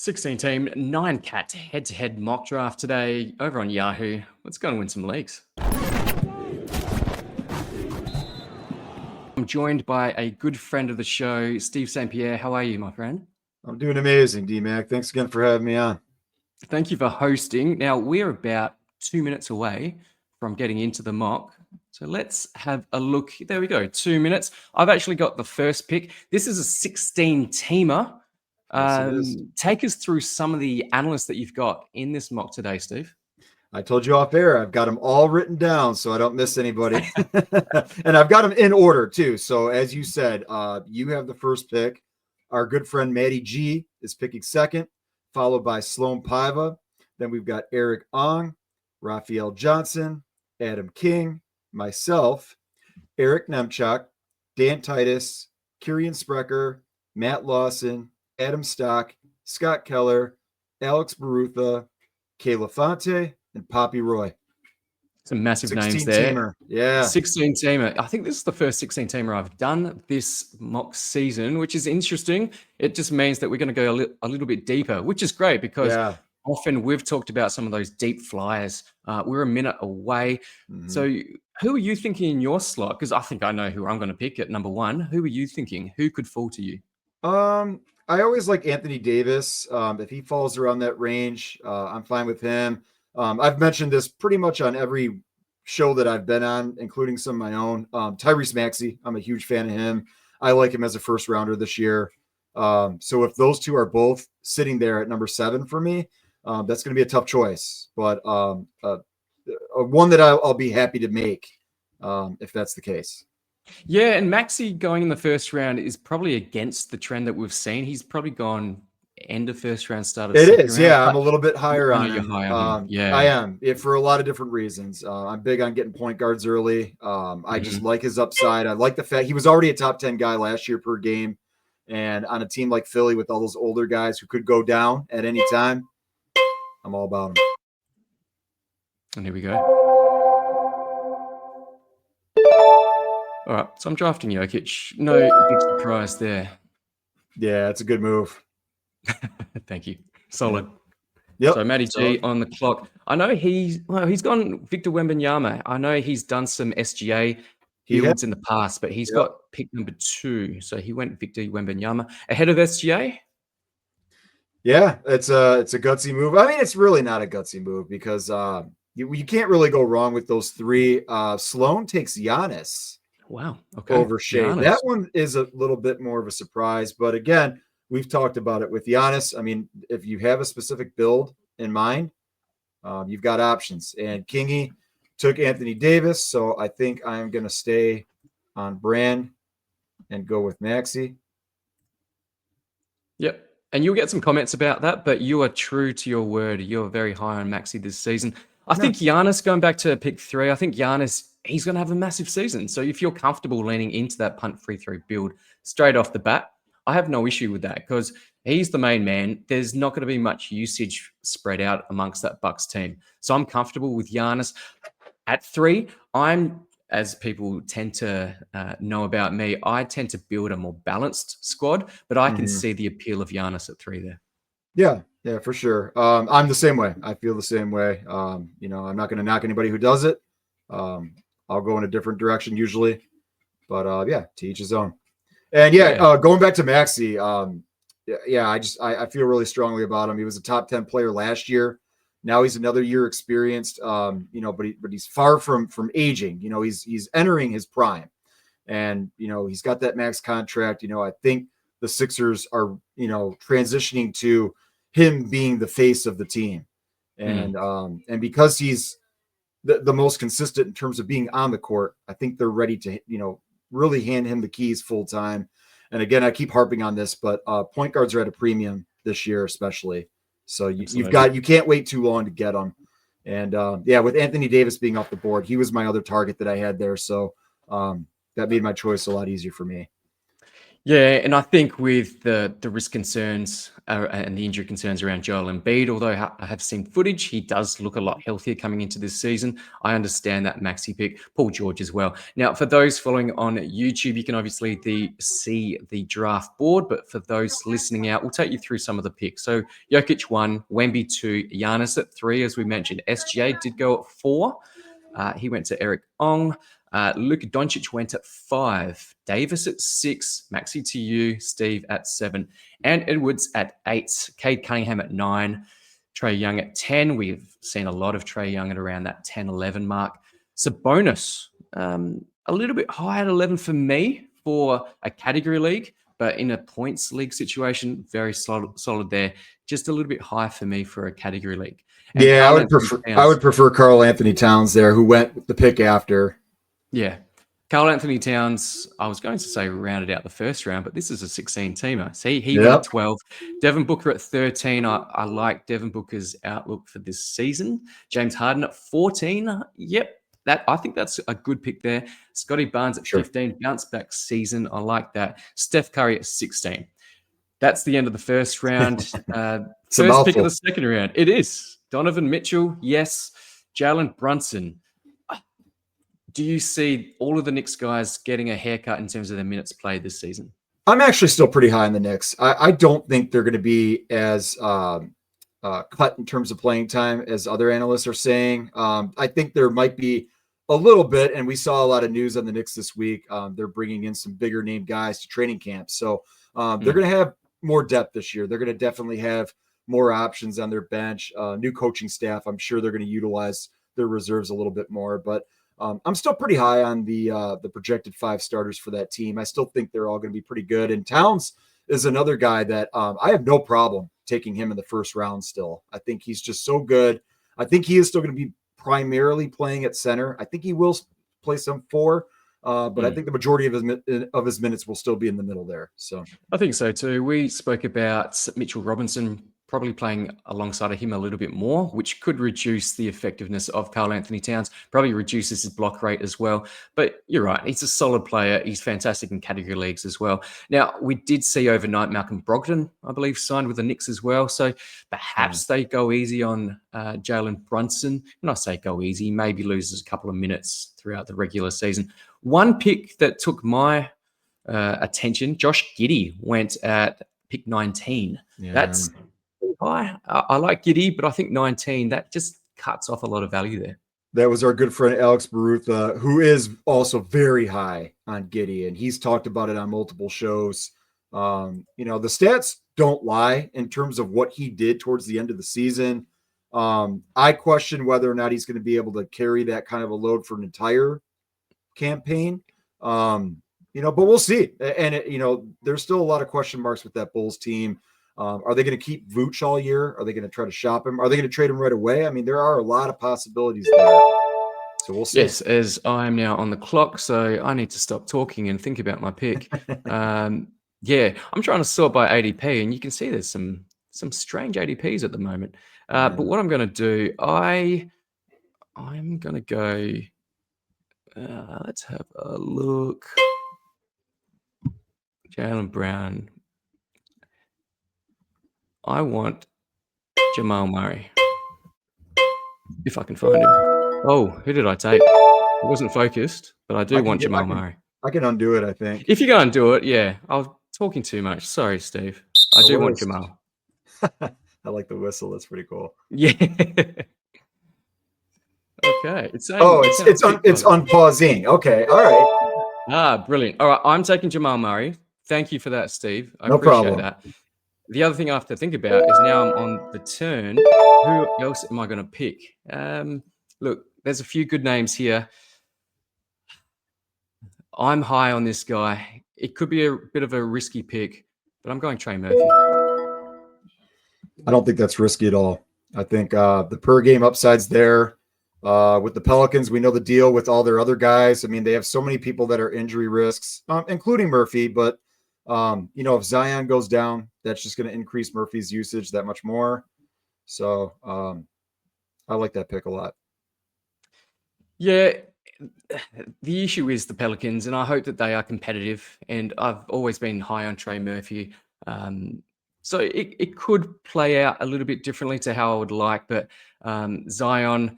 16 team, 9 cat head-to-head mock draft today over on Yahoo. Let's go and win some leagues. I'm joined by a good friend of the show, Steve St-Pierre. How are you, my friend? I'm doing amazing, D-Mac. Thanks again for having me on. Thank you for hosting. Now, we're about 2 minutes away from getting into the mock. So let's have a look. There we go, 2 minutes. I've actually got the first pick. This is a 16-teamer. Yes, Take us through some of the analysts that you've got in this mock today, Steve. I told you off air, I've got them all written down so I don't miss anybody. And I've got them in order too. So as you said, you have the first pick. Our good friend Matty G is picking second, followed by Sloan Paiva. Then we've got Eric Ong, Raphael Johnson, Adam King, myself, Eric Nemchuk, Dan Titus, Kieran Sprecher, Matt Lawson, Adam Stock, Scott Keller, Alex Barutha, Kayla Fonte, and Poppy Roy. Some massive names there. 16-teamer. Yeah. 16-teamer. I think this is the first 16-teamer I've done this mock season, which is interesting. It just means that we're going to go a little bit deeper, which is great because often we've talked about some of those deep flyers. We're a minute away. Mm-hmm. So who are you thinking in your slot? Because I think I know who I'm going to pick at number one. Who are you thinking? Who could fall to you? I always like Anthony Davis. If he falls around that range, I'm fine with him. I've mentioned this pretty much on every show that I've been on, including some of my own. Tyrese Maxey, I'm a huge fan of him. I like him as a first rounder this year. So if those two are both sitting there at number 7 for me, that's going to be a tough choice, but one that I'll be happy to make if that's the case. Yeah, and Maxey going in the first round is probably against the trend that we've seen. He's probably gone end of first round, start of second round. Yeah. I'm a little bit higher on him. Yeah, I am. For a lot of different reasons. I'm big on getting point guards early. I just like his upside. I like the fact he was already a top 10 guy last year per game. And on a team like Philly with all those older guys who could go down at any time, I'm all about him. And here we go. All right, so I'm drafting Jokic. No big surprise there. Yeah, it's a good move. Thank you. Solid. Yep. So Matty G on the clock. I know he's gone Victor Wembanyama. I know he's done some SGA builds in the past, but he's got pick number 2. So he went Victor Wembanyama ahead of SGA. Yeah, it's a gutsy move. I mean, it's really not a gutsy move because you can't really go wrong with those 3. Sloan takes Giannis. Wow. Okay. Over Shea. That one is a little bit more of a surprise, but again, we've talked about it with Giannis. I mean, if you have a specific build in mind, you've got options. And Kingy took Anthony Davis, so I think I'm going to stay on brand and go with Maxey. Yep. And you'll get some comments about that, but you are true to your word. You're very high on Maxey this season. I think Giannis, going back to pick 3, I think Giannis, he's going to have a massive season. So if you're comfortable leaning into that punt free throw build straight off the bat, I have no issue with that because he's the main man. There's not going to be much usage spread out amongst that Bucks team. So I'm comfortable with Giannis. At 3, as people tend to know about me, I tend to build a more balanced squad, but I can see the appeal of Giannis at 3 there. Yeah, for sure. I'm the same way. I feel the same way. I'm not going to knock anybody who does it. I'll go in a different direction usually, but to each his own. And going back to Maxey, I feel really strongly about him. He was a top 10 player last year. Now he's another year experienced, but he's far from aging. He's entering his prime, and he's got that max contract. I think the Sixers are transitioning to him being the face of the team, and because he's the most consistent in terms of being on the court, I think they're ready to really hand him the keys full time. And again, I keep harping on this, but point guards are at a premium this year, especially. So you can't wait too long to get them. And with Anthony Davis being off the board, he was my other target that I had there. So that made my choice a lot easier for me. Yeah, and I think with the risk concerns and the injury concerns around Joel Embiid, although I have seen footage, he does look a lot healthier coming into this season. I understand that Maxi pick, Paul George as well. Now, for those following on YouTube, you can obviously see the draft board, but for those listening out, we'll take you through some of the picks. So Jokic 1, Wemby 2, Giannis at 3, as we mentioned. SGA did go at 4. He went to Eric Ong. Luka Doncic went at 5, Davis at 6, Maxi to you, Steve at 7, and Edwards at 8, Cade Cunningham at 9, Trae Young at 10. We've seen a lot of Trae Young at around that 10-11 mark. Sabonis, a little bit high at 11 for me for a category league, but in a points league situation, very solid there. Just a little bit high for me for a category league. And Yeah, Karl-Anthony I would prefer Karl Anthony Towns there, who went with the pick after. Yeah. Karl-Anthony Towns, I was going to say rounded out the first round, but this is a 16-teamer. See, he went at 12. Devin Booker at 13. I like Devin Booker's outlook for this season. James Harden at 14. Yep, I think that's a good pick there. Scotty Barnes at 15. Bounce back season. I like that. Steph Curry at 16. That's the end of the first round. First pick of the second round. It is. Donovan Mitchell, yes. Jalen Brunson. Do you see all of the Knicks guys getting a haircut in terms of their minutes played this season? I'm actually still pretty high on the Knicks. I don't think they're going to be as cut in terms of playing time as other analysts are saying. I think there might be a little bit, and we saw a lot of news on the Knicks this week. They're bringing in some bigger name guys to training camp. So they're going to have more depth this year. They're going to definitely have more options on their bench, new coaching staff. I'm sure they're going to utilize their reserves a little bit more, but I'm still pretty high on the projected 5 starters for that team. I still think they're all going to be pretty good. And Towns is another guy that I have no problem taking him in the first round still. I think he's just so good. I think he is still going to be primarily playing at center. I think he will play some 4, but I think the majority of his minutes will still be in the middle there. So I think so too. We spoke about Mitchell Robinson probably playing alongside of him a little bit more, which could reduce the effectiveness of Karl-Anthony Towns, probably reduces his block rate as well. But you're right, he's a solid player. He's fantastic in category leagues as well. Now, we did see overnight Malcolm Brogdon, I believe, signed with the Knicks as well. So perhaps they go easy on Jalen Brunson. When I say go easy, maybe loses a couple of minutes throughout the regular season. One pick that took my attention, Josh Giddey went at pick 19. Yeah. That's high. I like Giddey, but I think 19, that just cuts off a lot of value there. That was our good friend Alex Barutha, who is also very high on Giddey, and he's talked about it on multiple shows. The stats don't lie in terms of what he did towards the end of the season. I question whether or not he's going to be able to carry that kind of a load for an entire campaign. But we'll see. And there's still a lot of question marks with that Bulls team. Are they going to keep Vooch all year? Are they going to try to shop him? Are they going to trade him right away? I mean, there are a lot of possibilities there. So we'll see. Yes, as I'm now on the clock, so I need to stop talking and think about my pick. I'm trying to sort by ADP, and you can see there's some strange ADPs at the moment. But what I'm going to do, I'm going to go. Let's have a look. Jaylen Brown. I want Jamal Murray. If I can find him. Oh, who did I take? It wasn't focused, but I do want Jamal Murray. I can undo it, I think. If you go and do it, yeah. I was talking too much. Sorry, Steve. I do want Jamal. I like the whistle. That's pretty cool. Yeah. Okay. It's unpausing. Okay. All right. Brilliant. All right. I'm taking Jamal Murray. Thank you for that, Steve. I no appreciate problem. that. The other thing I have to think about is now I'm on the turn. Who else am I going to pick? Look, there's a few good names here. I'm high on this guy. It could be a bit of a risky pick, but I'm going Trey Murphy. I don't think that's risky at all. I think the per game upside's there. With the Pelicans, we know the deal with all their other guys. I mean, they have so many people that are injury risks, including Murphy, but if Zion goes down, that's just going to increase Murphy's usage that much more. So I like that pick a lot. Yeah, The issue is the Pelicans, and I hope that they are competitive. And I've always been high on Trey Murphy. So it could play out a little bit differently to how I would like. But Zion,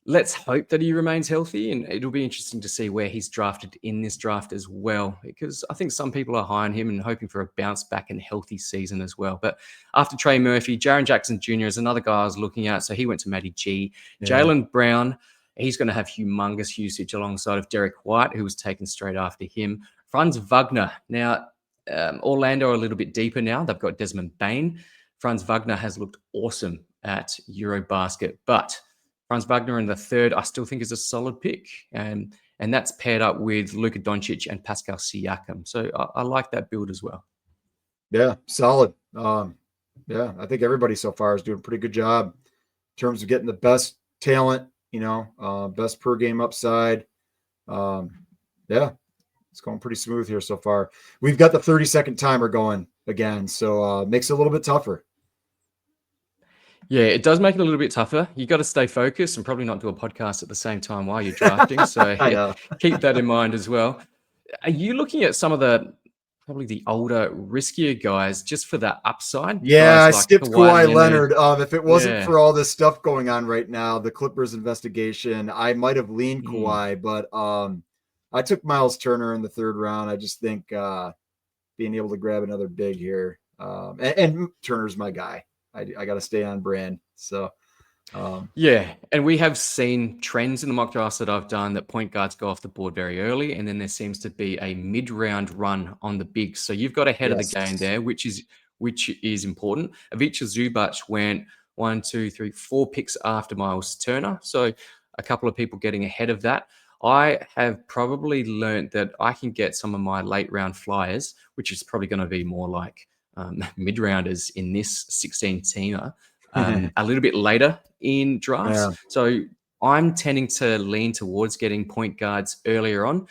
let's hope that he remains healthy. And it'll be interesting to see where he's drafted in this draft as well, because I think some people are high on him and hoping for a bounce back and healthy season as well. But after Trey Murphy, Jaren Jackson Jr. is another guy I was looking at. So he went to Matty G. Yeah. Jaylen Brown, he's going to have humongous usage alongside of Derek White, who was taken straight after him. Franz Wagner. Now, Orlando are a little bit deeper now. They've got Desmond Bane. Franz Wagner has looked awesome at Eurobasket, but Franz Wagner in the third, I still think is a solid pick. And that's paired up with Luka Doncic and Pascal Siakam. So I like that build as well. Yeah, solid. Yeah, I think everybody so far is doing a pretty good job in terms of getting the best talent, best per game upside. Yeah, it's going pretty smooth here so far. We've got the 30-second timer going again, so makes it a little bit tougher. Yeah, it does make it a little bit tougher. You got to stay focused and probably not do a podcast at the same time while you're drafting. So keep that in mind as well. Are you looking at some of probably the older, riskier guys just for that upside? Yeah, I like skipped Kawhi Leonard. If it wasn't for all this stuff going on right now, the Clippers investigation, I might have leaned Kawhi, but I took Miles Turner in the third round. I just think being able to grab another big here, and Turner's my guy. I got to stay on brand. So, yeah. And we have seen trends in the mock drafts that I've done that point guards go off the board very early. And then there seems to be a mid-round run on the bigs. So you've got ahead of the game there, which is important. Ivica Zubac went 1, 2, 3, 4 picks after Miles Turner. So a couple of people getting ahead of that. I have probably learned that I can get some of my late round flyers, which is probably going to be more like mid-rounders in this 16-teamer a little bit later in drafts. Yeah. So I'm tending to lean towards getting point guards earlier on.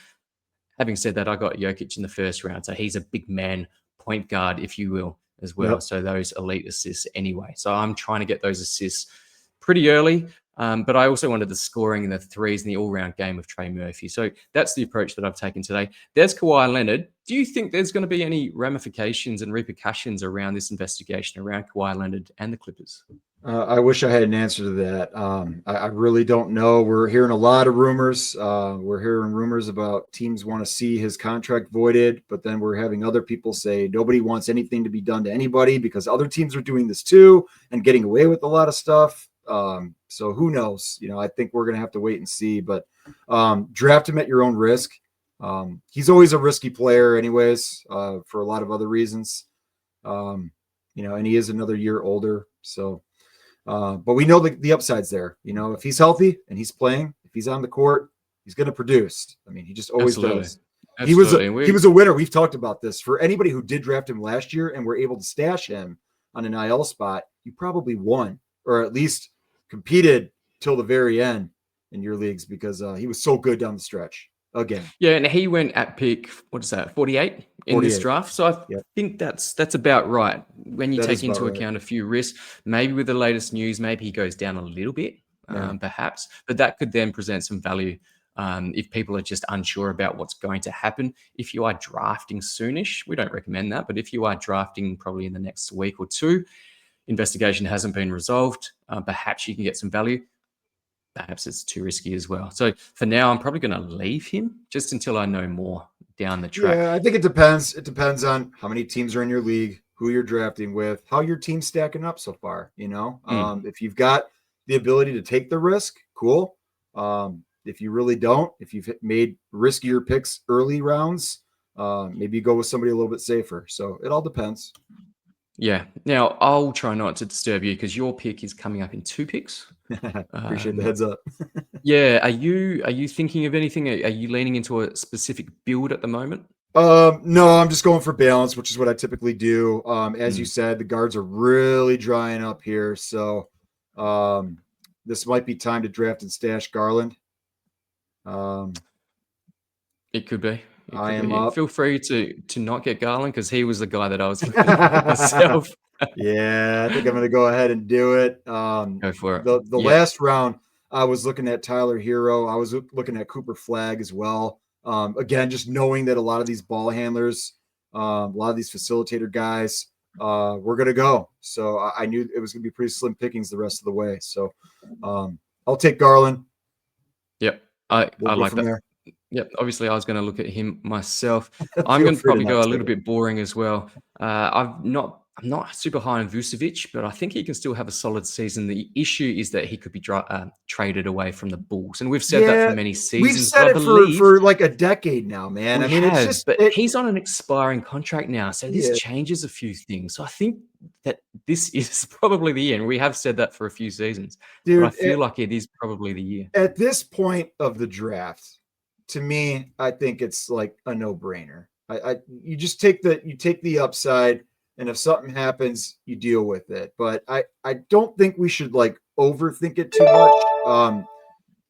Having said that, I got Jokic in the first round. So he's a big man point guard, if you will, as well. Yep. So those elite assists anyway. So I'm trying to get those assists pretty early. But I also wanted the scoring and the threes and the all-round game of Trey Murphy. So that's the approach that I've taken today. There's Kawhi Leonard. Do you think there's going to be any ramifications and repercussions around this investigation around Kawhi Leonard and the Clippers? I wish I had an answer to that. I really don't know. We're hearing a lot of rumors. We're hearing rumors about teams want to see his contract voided, but then we're having other people say nobody wants anything to be done to anybody because other teams are doing this too and getting away with a lot of stuff. So who knows? I think we're going to have to wait and see, but draft him at your own risk. He's always a risky player anyways, for a lot of other reasons. And he is another year older. So, but we know the upside's there. If he's healthy and he's playing, if he's on the court, he's going to produce. I mean, he just always does. Absolutely. He was a winner. We've talked about this. For anybody who did draft him last year and were able to stash him on an IL spot, you probably won, or at least competed till the very end in your leagues because he was so good down the stretch again. Yeah, and he went at pick, 48 in this draft. So I think that's about right. When you take into account a few risks, maybe with the latest news, maybe he goes down a little bit, perhaps. But that could then present some value if people are just unsure about what's going to happen. If you are drafting soonish, we don't recommend that. But if you are drafting probably in the next week or two, investigation hasn't been resolved, perhaps you can get some value. Perhaps it's too risky as well. So for now, I'm probably going to leave him just until I know more down the track. Yeah, I think it depends. It depends on how many teams are in your league, who you're drafting with, how your team's stacking up so far. If you've got the ability to take the risk, cool. If you really don't, if you've made riskier picks early rounds, maybe you go with somebody a little bit safer. So it all depends. Yeah. Now, I'll try not to disturb you because your pick is coming up in 2 picks. Appreciate the heads up. Yeah. Are you thinking of anything? Are you leaning into a specific build at the moment? No, I'm just going for balance, which is what I typically do. As you said, the guards are really drying up here. So this might be time to draft and stash Garland. It could be. I am up. Feel free to not get Garland because he was the guy that I was looking at myself. Yeah, I think I'm going to go ahead and do it. Go for it. The last round, I was looking at Tyler Hero. I was looking at Cooper Flagg as well. Again, just knowing that a lot of these ball handlers, a lot of these facilitator guys were going to go. So I knew it was going to be pretty slim pickings the rest of the way. So I'll take Garland. Yep. We'll I go like from that. there. Yep. Obviously, I was going to look at him myself. I'm Feel going to free to probably not go a take little it. bit boring as well. I'm not super high on Vucevic, but I think he can still have a solid season. The issue is that he could be traded away from the Bulls, and we've said that for Yeah, many we've seasons. But said I it believe for like a decade now, man. I we mean, it's have, just but it. he's on an expiring contract now, so this Yeah, changes a few things. So I think that this is probably the end. We have said that for a few seasons, but I dude. feel like it is probably the year. At this point of the draft, to me, I think it's like a no-brainer. You just take the upside, and if something happens, you deal with it. But I don't think we should like overthink it too much.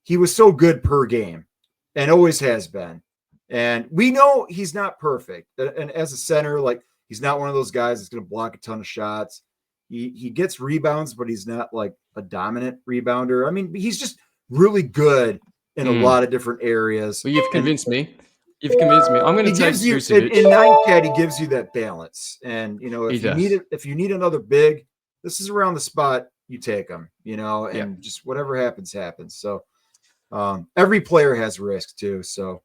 He was so good per game, and always has been. And we know he's not perfect. And as a center, like he's not one of those guys that's going to block a ton of shots. He gets rebounds, but he's not like a dominant rebounder. I mean, he's just really good in a lot of different areas. Well, you've And convinced me. You've convinced me. I'm going he to take gives you Vucevic. in 9Cat, he gives you that balance. And you know, He if you need does. it, if you need another big, this is around the spot, you take him, you know, Yeah. and just whatever happens, happens. So every player has risk too. So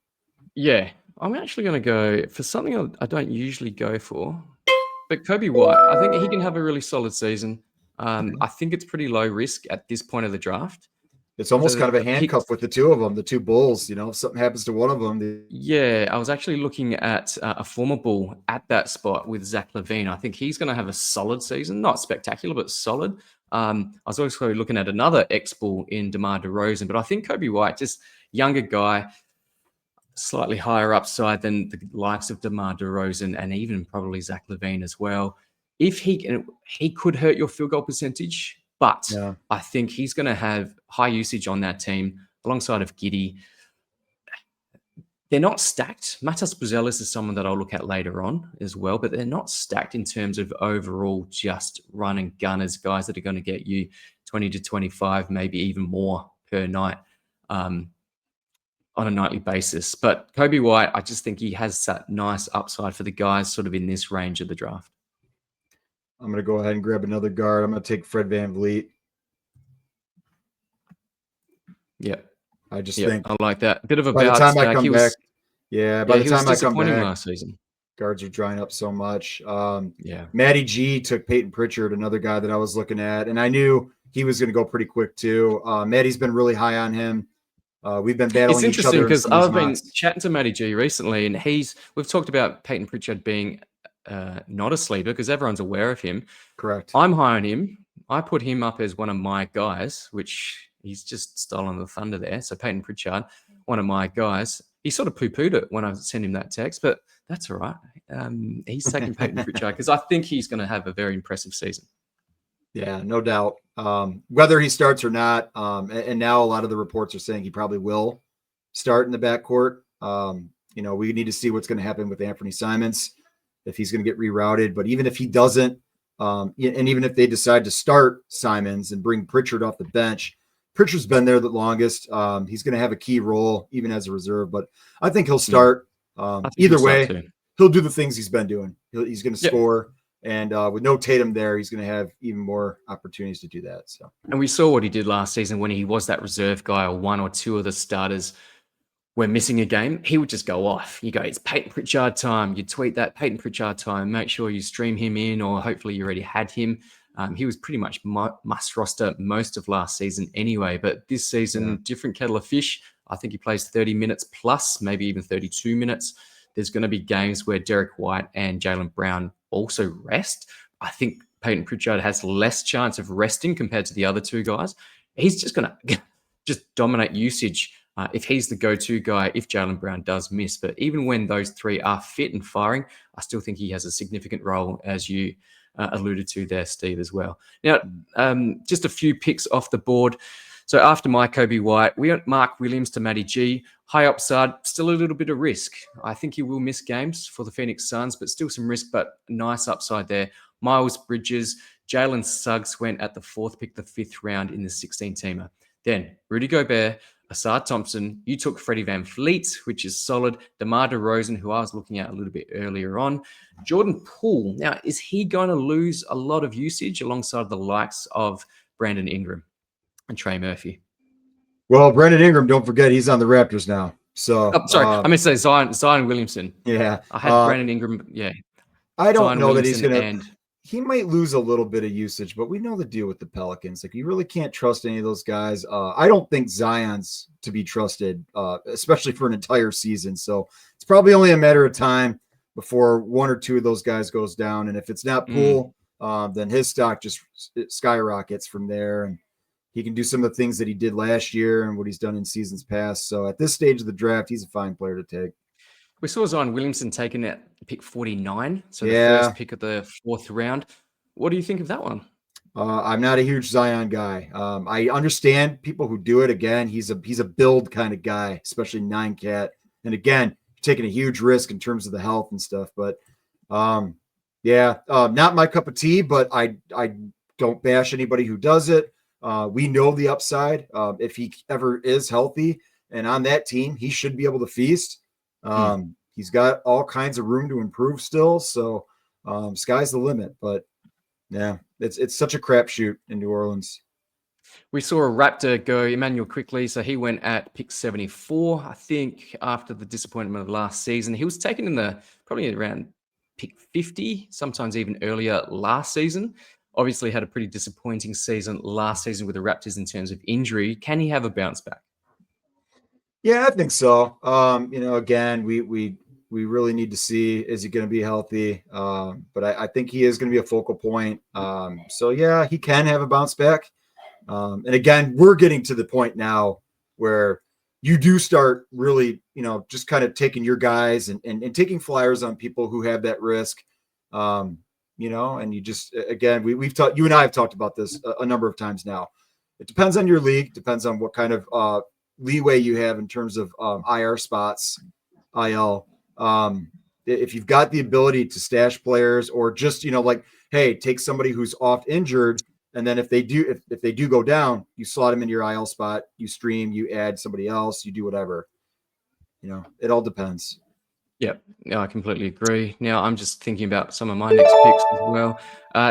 Yeah, I'm actually going to go for something I don't usually go for, but Kobe White. I think he can have a really solid season. I think it's pretty low risk at this point of the draft. it's almost kind of a The pick, handcuff with the two of them, the two Bulls. You know, if something happens to one of them, yeah, I was actually looking at a former Bull at that spot with Zach LaVine. I think he's going to have a solid season, not spectacular, but solid. I was also looking at another ex-Bull in DeMar DeRozan, but I think Kobe White, just younger guy, slightly higher upside than the likes of DeMar DeRozan and even probably Zach LaVine as well. If he could hurt your field goal percentage, but yeah. I think he's going to have high usage on that team alongside of Giddey. They're not stacked. Matas Buzelis is someone that I'll look at later on as well, but they're not stacked in terms of overall just run and gunners, guys that are going to get you 20 to 25, maybe even more per night. On a nightly basis. But Kobe White, I just think he has that nice upside for the guys sort of in this range of the draft. I'm going to go ahead and grab another guard. I'm going to take Fred VanVleet. Yep. I just think I like that. Bit of a by the bounce time I back. come back, by the he was time I come disappointing back, last season. guards are drying up so much. Yeah. Matty G took Payton Pritchard, another guy that I was looking at, and I knew he was going to go pretty quick too. Matty's been really high on him. We've been battling It's each interesting other. because I've been chatting to Matty G recently, and we've talked about Payton Pritchard being not a sleeper because everyone's aware of him. Correct. I'm high on him. I put him up as one of my guys, which he's just stolen the thunder there. So Payton Pritchard, one of my guys. He sort of poo-pooed it when I sent him that text, but that's all right. He's taking Payton Pritchard because I think he's going to have a very impressive season. Yeah, no doubt. Whether he starts or not, and now a lot of the reports are saying he probably will start in the backcourt. You know, we need to see what's going to happen with Anthony Simons, if he's going to get rerouted. But even if he doesn't, and even if they decide to start Simons and bring Pritchard off the bench, Pritchard's been there the longest. He's going to have a key role even as a reserve, but I think he'll start. Either way, he'll do the things he's been doing. He's going to score. And with no Tatum there, he's going to have even more opportunities to do that. So, and we saw what he did last season when he was that reserve guy, or one or two of the starters were missing a game. He would just go off. You go, it's Payton Pritchard time. You tweet that Payton Pritchard time. Make sure you stream him in, or hopefully you already had him. He was pretty much must roster most of last season anyway. But this season, different kettle of fish. I think he plays 30 minutes plus, maybe even 32 minutes. There's going to be games where Derek White and Jaylen Brown also rest. I think Payton Pritchard has less chance of resting compared to the other two guys. He's just going to just dominate usage if he's the go-to guy, if Jaylen Brown does miss. But even when those three are fit and firing, I still think he has a significant role, as you alluded to there, Steve, as well. Now, just a few picks off the board. So after my Kobe White, we went Mark Williams to Matty G. High upside, still a little bit of risk. I think he will miss games for the Phoenix Suns, but still some risk, but nice upside there. Miles Bridges, Jalen Suggs went at the 4th pick, the 5th round in the 16-teamer. Then Rudy Gobert, Asad Thompson. You took Freddie Van Fleet, which is solid. DeMar DeRozan, who I was looking at a little bit earlier on. Jordan Poole. Now, is he going to lose a lot of usage alongside the likes of Brandon Ingram and Trey Murphy? Well, Brandon Ingram, don't forget, he's on the Raptors now. So, sorry, I meant to say Zion Williamson. Yeah. I had Brandon Ingram. Yeah. I don't Zion know that he's Williamson going to. He might lose a little bit of usage, but we know the deal with the Pelicans. Like, you really can't trust any of those guys. I don't think Zion's to be trusted, especially for an entire season. So it's probably only a matter of time before one or two of those guys goes down. And if it's not Poole, then his stock just skyrockets from there. And he can do some of the things that he did last year and what he's done in seasons past. So at this stage of the draft, he's a fine player to take. We saw Zion Williamson taking at pick 49, so the first pick of the 4th round. What do you think of that one? I'm not a huge Zion guy. I understand people who do it. Again, he's a build kind of guy, especially 9-cat. And again, taking a huge risk in terms of the health and stuff. But not my cup of tea. But I don't bash anybody who does it. We know the upside. If he ever is healthy and on that team, he should be able to feast. He's got all kinds of room to improve still. So sky's the limit. But yeah, it's such a crapshoot in New Orleans. We saw a Raptor go, Emmanuel Quickley. So he went at pick 74, I think, after the disappointment of last season. He was taken in probably around pick 50, sometimes even earlier last season. Obviously had a pretty disappointing season last season with the Raptors in terms of injury. Can he have a bounce back? Yeah, I think so. Again, we really need to see, is he going to be healthy? But I think he is going to be a focal point. So yeah, he can have a bounce back. And again, we're getting to the point now where you do start really, just kind of taking your guys and taking flyers on people who have that risk. And you just, again, we've talked, you and I have talked about this a number of times now. It depends on your league, depends on what kind of leeway you have in terms of IR spots, IL. If you've got the ability to stash players or just, hey, take somebody who's oft injured. And then if they do go down, you slot them into your IL spot, you stream, you add somebody else, you do whatever, it all depends. Yep. No, I completely agree. Now I'm just thinking about some of my next picks as well.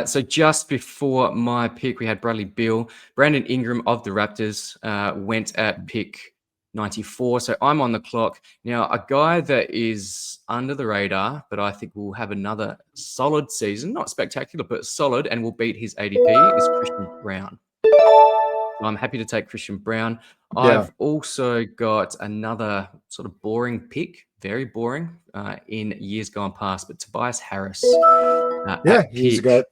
So just before my pick, we had Bradley Beal. Brandon Ingram of the Raptors went at pick 94. So I'm on the clock. Now, a guy that is under the radar, but I think will have another solid season, not spectacular, but solid, and will beat his ADP is Christian Brown. So I'm happy to take Christian Brown. I've also got another sort of boring pick, very boring in years gone past, but Tobias Harris. He's got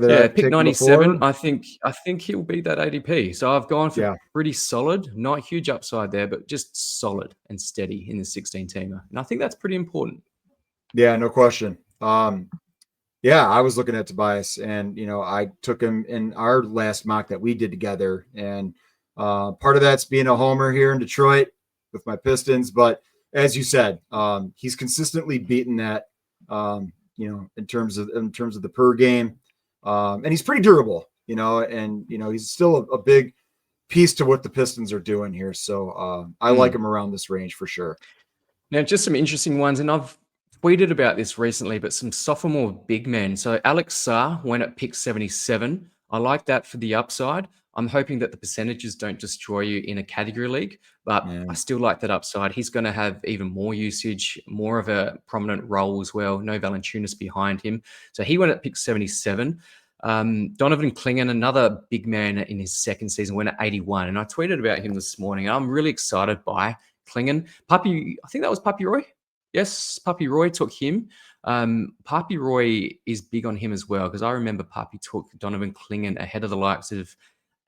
that. Pick 97. I think he'll beat that ADP. So I've gone for pretty solid, not huge upside there, but just solid and steady in the 16-teamer. And I think that's pretty important. Yeah, no question. I was looking at Tobias, and I took him in our last mock that we did together, and part of that's being a homer here in Detroit with my Pistons. But as you said, he's consistently beaten that, in terms of the per game, and he's pretty durable, and he's still a big piece to what the Pistons are doing here. So I like him around this range for sure. Now, just some interesting ones, and I've tweeted about this recently, but some sophomore big men. So Alex Sarr went at pick 77. I like that for the upside. I'm hoping that the percentages don't destroy you in a category league, but I still like that upside. He's going to have even more usage, more of a prominent role as well. No Valanciunas behind him. So he went at pick 77. Donovan Clingan, another big man in his second season, went at 81. And I tweeted about him this morning. I'm really excited by Clingan. Puppy, I think that was Puppy Roy. Yes, Puppy Roy took him. Puppy Roy is big on him as well, because I remember Puppy took Donovan Clingan ahead of the likes of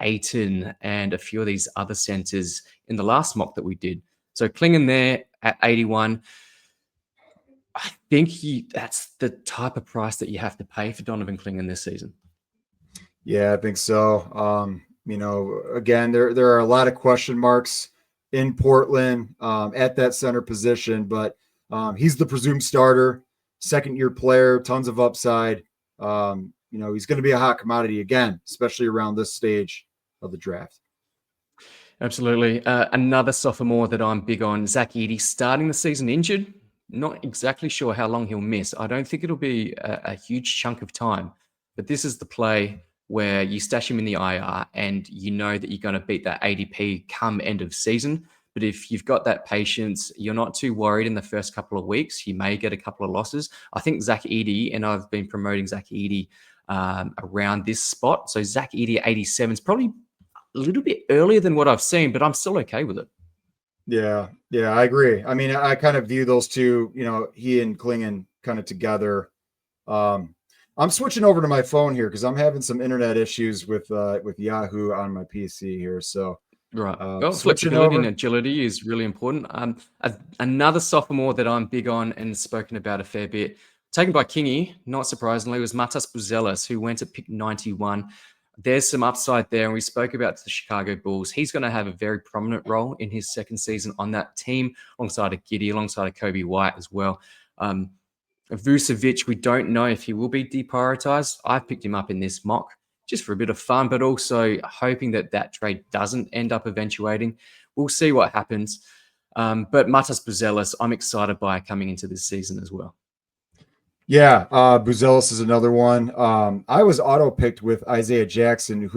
Ayton and a few of these other centers in the last mock that we did. So Clingan there at 81. I think that's the type of price that you have to pay for Donovan Clingan this season. Yeah, I think so. Again, there are a lot of question marks in Portland at that center position, but he's the presumed starter, second-year player, tons of upside. He's going to be a hot commodity again, especially around this stage of the draft. Absolutely. Another sophomore that I'm big on, Zach Edey, starting the season injured. Not exactly sure how long he'll miss. I don't think it'll be a huge chunk of time, but this is the play where you stash him in the IR and you know that you're going to beat that ADP come end of season. But if you've got that patience, you're not too worried in the first couple of weeks. You may get a couple of losses. I think Zach Edey, and I've been promoting Zach Edey around this spot. So Zach Edey at 87 is probably a little bit earlier than what I've seen, but I'm still okay with it. Yeah, I agree. I mean, I kind of view those two, he and Klingon kind of together. I'm switching over to my phone here because I'm having some internet issues with Yahoo on my PC here. So Right. switching Flexibility and over. agility is really important. Another sophomore that I'm big on and spoken about a fair bit, taken by Kingy, not surprisingly, was Matas Buzelis, who went at pick 91. There's some upside there, and we spoke about the Chicago Bulls. He's going to have a very prominent role in his second season on that team, alongside of Giddy, alongside of Kobe White as well. Vucevic, we don't know if he will be deprioritized. I've picked him up in this mock just for a bit of fun, but also hoping that trade doesn't end up eventuating. We'll see what happens. But Matas Buzelis, I'm excited by coming into this season as well. Yeah, Buzelis is another one. I was auto-picked with Isaiah Jackson,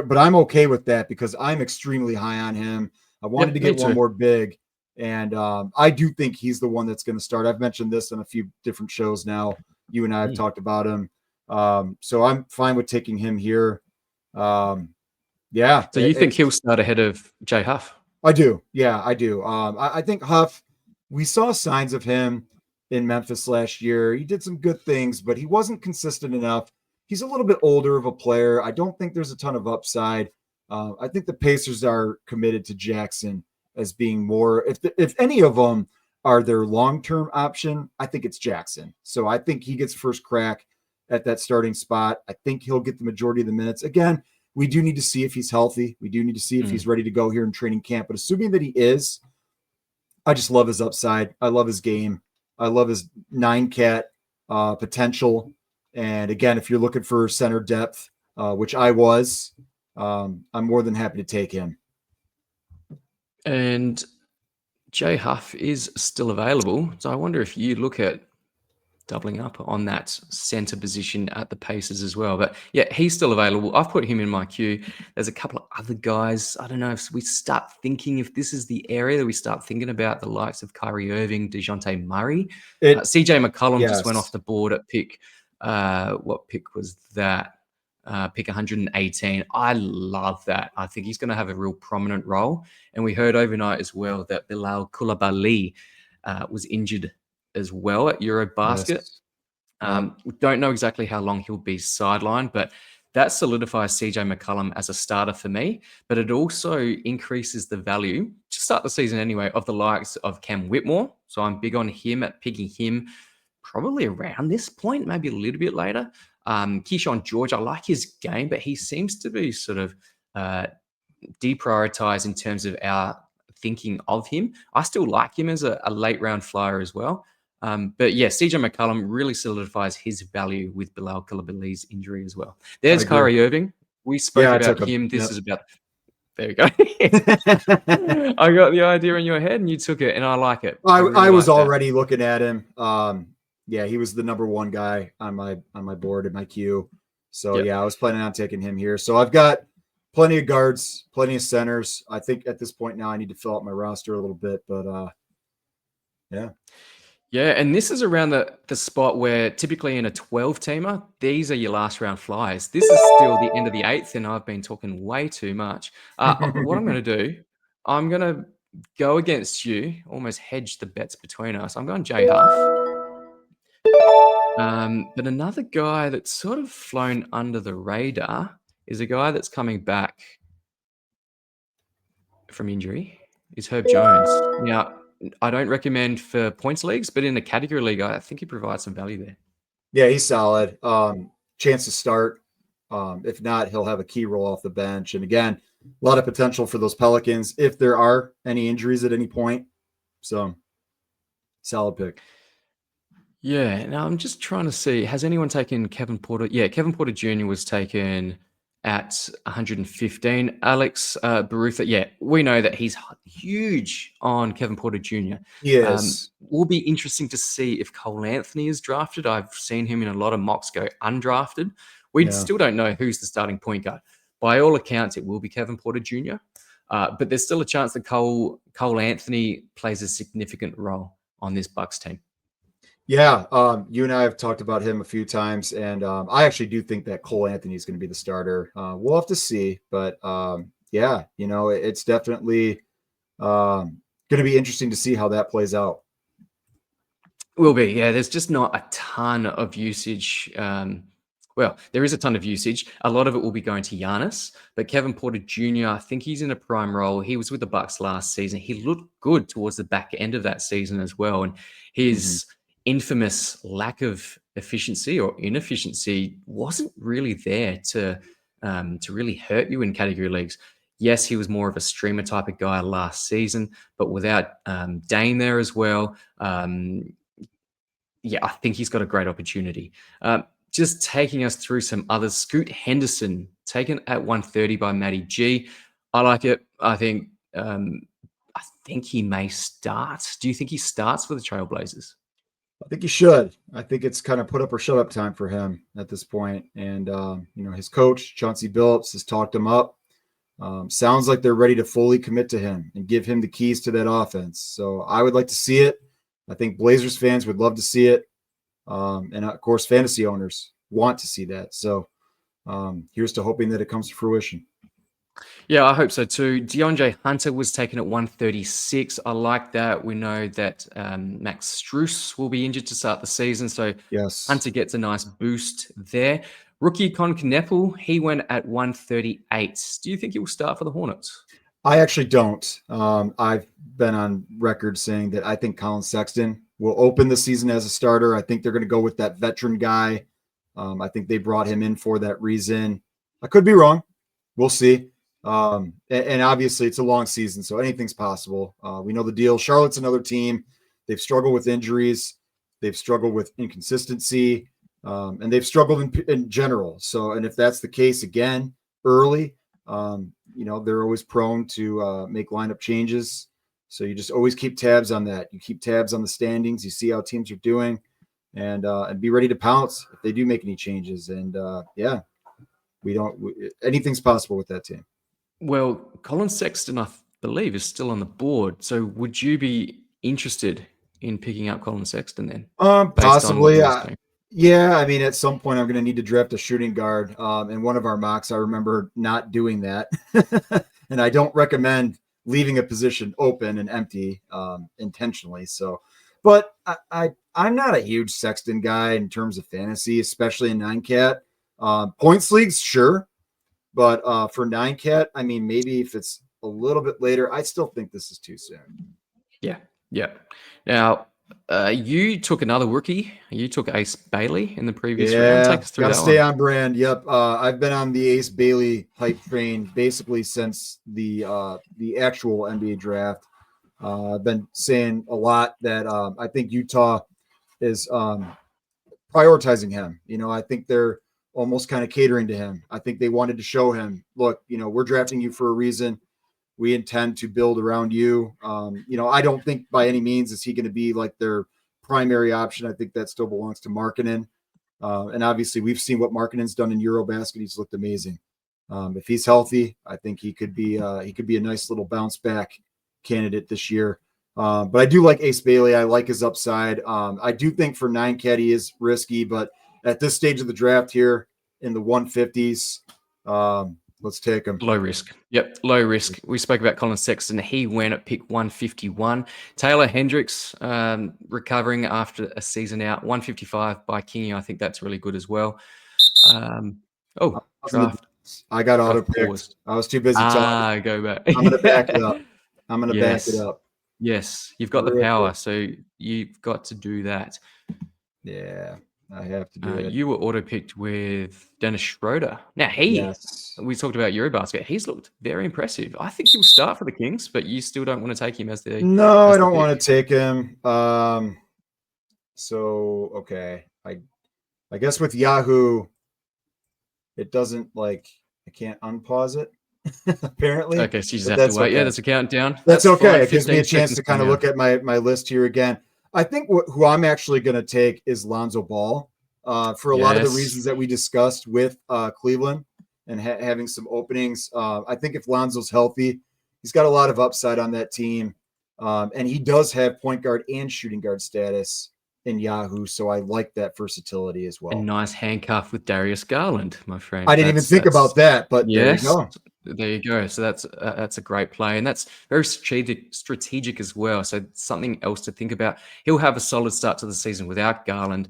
but I'm okay with that because I'm extremely high on him. I wanted to get one more big, and I do think he's the one that's going to start. I've mentioned this on a few different shows now. You and I have talked about him. So I'm fine with taking him here. Yeah. So you think he'll start ahead of Jay Huff? I do. Yeah, I do. I think Huff, we saw signs of him in Memphis last year. He did some good things, but he wasn't consistent enough. He's a little bit older of a player. I don't think there's a ton of upside. I think the Pacers are committed to Jackson as being more, if any of them are their long-term option, I think it's Jackson. So I think he gets first crack at that starting spot. I think he'll get the majority of the minutes. Again, we do need to see if he's healthy. We do need to see if he's ready to go here in training camp. But assuming that he is, I just love his upside. I love his game. I love his 9-cat potential. And again, if you're looking for center depth, which I was, I'm more than happy to take him. And Jay Huff is still available. So I wonder if you look at doubling up on that center position at the Pacers as well. But yeah, he's still available. I've put him in my queue. There's a couple of other guys. I don't know if we start thinking, if this is the area that we start thinking about the likes of Kyrie Irving, DeJounte Murray. CJ McCollum just went off the board at pick. What pick was that? Pick 118. I love that. I think he's going to have a real prominent role. And we heard overnight as well that Bilal Coulibaly was injured as well at Eurobasket. We don't know exactly how long he'll be sidelined, but that solidifies CJ McCollum as a starter for me. But it also increases the value, to start the season anyway, of the likes of Cam Whitmore. So I'm big on him at picking him probably around this point, maybe a little bit later. Keyshawn George, I like his game, but he seems to be sort of deprioritized in terms of our thinking of him. I still like him as a late round flyer as well. But yeah, CJ McCollum really solidifies his value with Bilal Coulibaly's injury as well. There's Kyrie Irving. We spoke about him. This is about. There we go. I got the idea in your head and you took it, and I like it. I was already looking at him. Yeah, he was the number one guy on my board in my queue. So yeah, I was planning on taking him here. So I've got plenty of guards, plenty of centers. I think at this point now I need to fill out my roster a little bit, but yeah. Yeah, and this is around the spot where typically in a 12-teamer, these are your last round flies. This is still the end of the 8th, and I've been talking way too much. What I'm going to do, I'm going to go against you, almost hedge the bets between us. I'm going Jay Huff. But another guy that's sort of flown under the radar is a guy that's coming back from injury, is Herb Jones. Now, I don't recommend for points leagues, but in a category league, I think he provides some value there. Yeah, he's solid. Chance to start. If not, he'll have a key role off the bench. And again, a lot of potential for those Pelicans if there are any injuries at any point. So, solid pick. Yeah. Now I'm just trying to see, has anyone taken Kevin Porter? Yeah, Kevin Porter Jr. was taken at 115. Alex Barutha, yeah, we know that he's huge on Kevin Porter Jr. He is. Will be interesting to see if Cole Anthony is drafted. I've seen him in a lot of mocks go undrafted. We still don't know who's the starting point guard. By all accounts, it will be Kevin Porter Jr., but there's still a chance that Cole Anthony plays a significant role on this Bucks team. Yeah, you and I have talked about him a few times, and I actually do think that Cole Anthony is going to be the starter. We'll have to see, but yeah, it's definitely going to be interesting to see how that plays out. Will be, yeah. There's just not a ton of usage. Well, there is a ton of usage. A lot of it will be going to Giannis, but Kevin Porter Jr., I think he's in a prime role. He was with the Bucks last season. He looked good towards the back end of that season as well, and his infamous lack of efficiency or inefficiency wasn't really there to really hurt you in category leagues. Yes, he was more of a streamer type of guy last season, but without Dane there as well, yeah, I think he's got a great opportunity. Just taking us through some others. Scoot Henderson, taken at 130 by Matty G. I like it. I think he may start. Do you think he starts for the Trailblazers? I think he should. I think it's kind of put up or shut up time for him at this point. And, his coach, Chauncey Billups, has talked him up. Sounds like they're ready to fully commit to him and give him the keys to that offense. So I would like to see it. I think Blazers fans would love to see it. And, of course, fantasy owners want to see that. So here's to hoping that it comes to fruition. Yeah, I hope so too. DeAndre Hunter was taken at 136. I like that. We know that Max Strus will be injured to start the season, so yes, Hunter gets a nice boost there. Rookie Con Kneppel, he went at 138. Do you think he will start for the Hornets? I actually don't. I've been on record saying that I think Colin Sexton will open the season as a starter. I think they're going to go with that veteran guy. I think they brought him in for that reason. I could be wrong. We'll see. And obviously it's a long season, so anything's possible. We know the deal. Charlotte's another team. They've struggled with injuries. They've struggled with inconsistency, and they've struggled in general. So, and if that's the case again, early, they're always prone to make lineup changes. So you just always keep tabs on that. You keep tabs on the standings. You see how teams are doing, and be ready to pounce if they do make any changes. And anything's possible with that team. Well, Colin Sexton, I believe, is still on the board. So would you be interested in picking up Colin Sexton then? Possibly. Yeah. I mean, at some point I'm going to need to draft a shooting guard. In one of our mocks, I remember not doing that. And I don't recommend leaving a position open and empty intentionally. So, but I'm not a huge Sexton guy in terms of fantasy, especially in 9-cat. Points leagues, sure. But for 9-cat, I mean, maybe if it's a little bit later, I still think this is too soon. Yeah. Now, you took another rookie. You took Ace Bailey in the previous round. Take us through that. Gotta stay on brand. Yep. I've been on the Ace Bailey hype train basically since the actual NBA draft. I've been saying a lot that I think Utah is prioritizing him. I think they're almost kind of catering to him. I think they wanted to show him, look, we're drafting you for a reason. We intend to build around you. I don't think by any means is he going to be like their primary option. I think that still belongs to Markkanen. And obviously we've seen what Markkanen's done in Eurobasket. He's looked amazing. If he's healthy, I think he could be a nice little bounce back candidate this year. But I do like Ace Bailey. I like his upside. I do think for 9-cat he is risky, but at this stage of the draft here in the 150s, let's take him. Low risk. Yep, low risk. We spoke about Colin Sexton. He went at pick 151. Taylor Hendricks recovering after a season out. 155 by Kingy. I think that's really good as well. Draft. I got auto-picked. I was too busy talking. Go back. I'm going to back it up. Back it up. Yes, you've got the power, so you've got to do that. Yeah. I have to do it. You were auto-picked with Dennis Schroeder. Now, we talked about Eurobasket. He's looked very impressive. I think he'll start for the Kings, but you still don't want to take him as the... No, I don't want to take him. Okay. I guess with Yahoo, it doesn't I can't unpause it apparently, Okay, so you just but have to that's wait. Yeah, okay. there's a countdown. That's okay. It gives me a 15 chance seconds to kind of now. look at my list here again. I think who I'm actually going to take is Lonzo Ball for a lot of the Yes. reasons that we discussed with Cleveland and having some openings. I think if Lonzo's healthy, he's got a lot of upside on that team. And he does have point guard and shooting guard status in Yahoo. So I like that versatility as A well. nice handcuff with Darius Garland, my friend. I didn't even think about that, but there you Yes, go. there you go. So that's a great play, and that's very strategic as well. So something else to think about. He'll have a solid start to the season without Garland.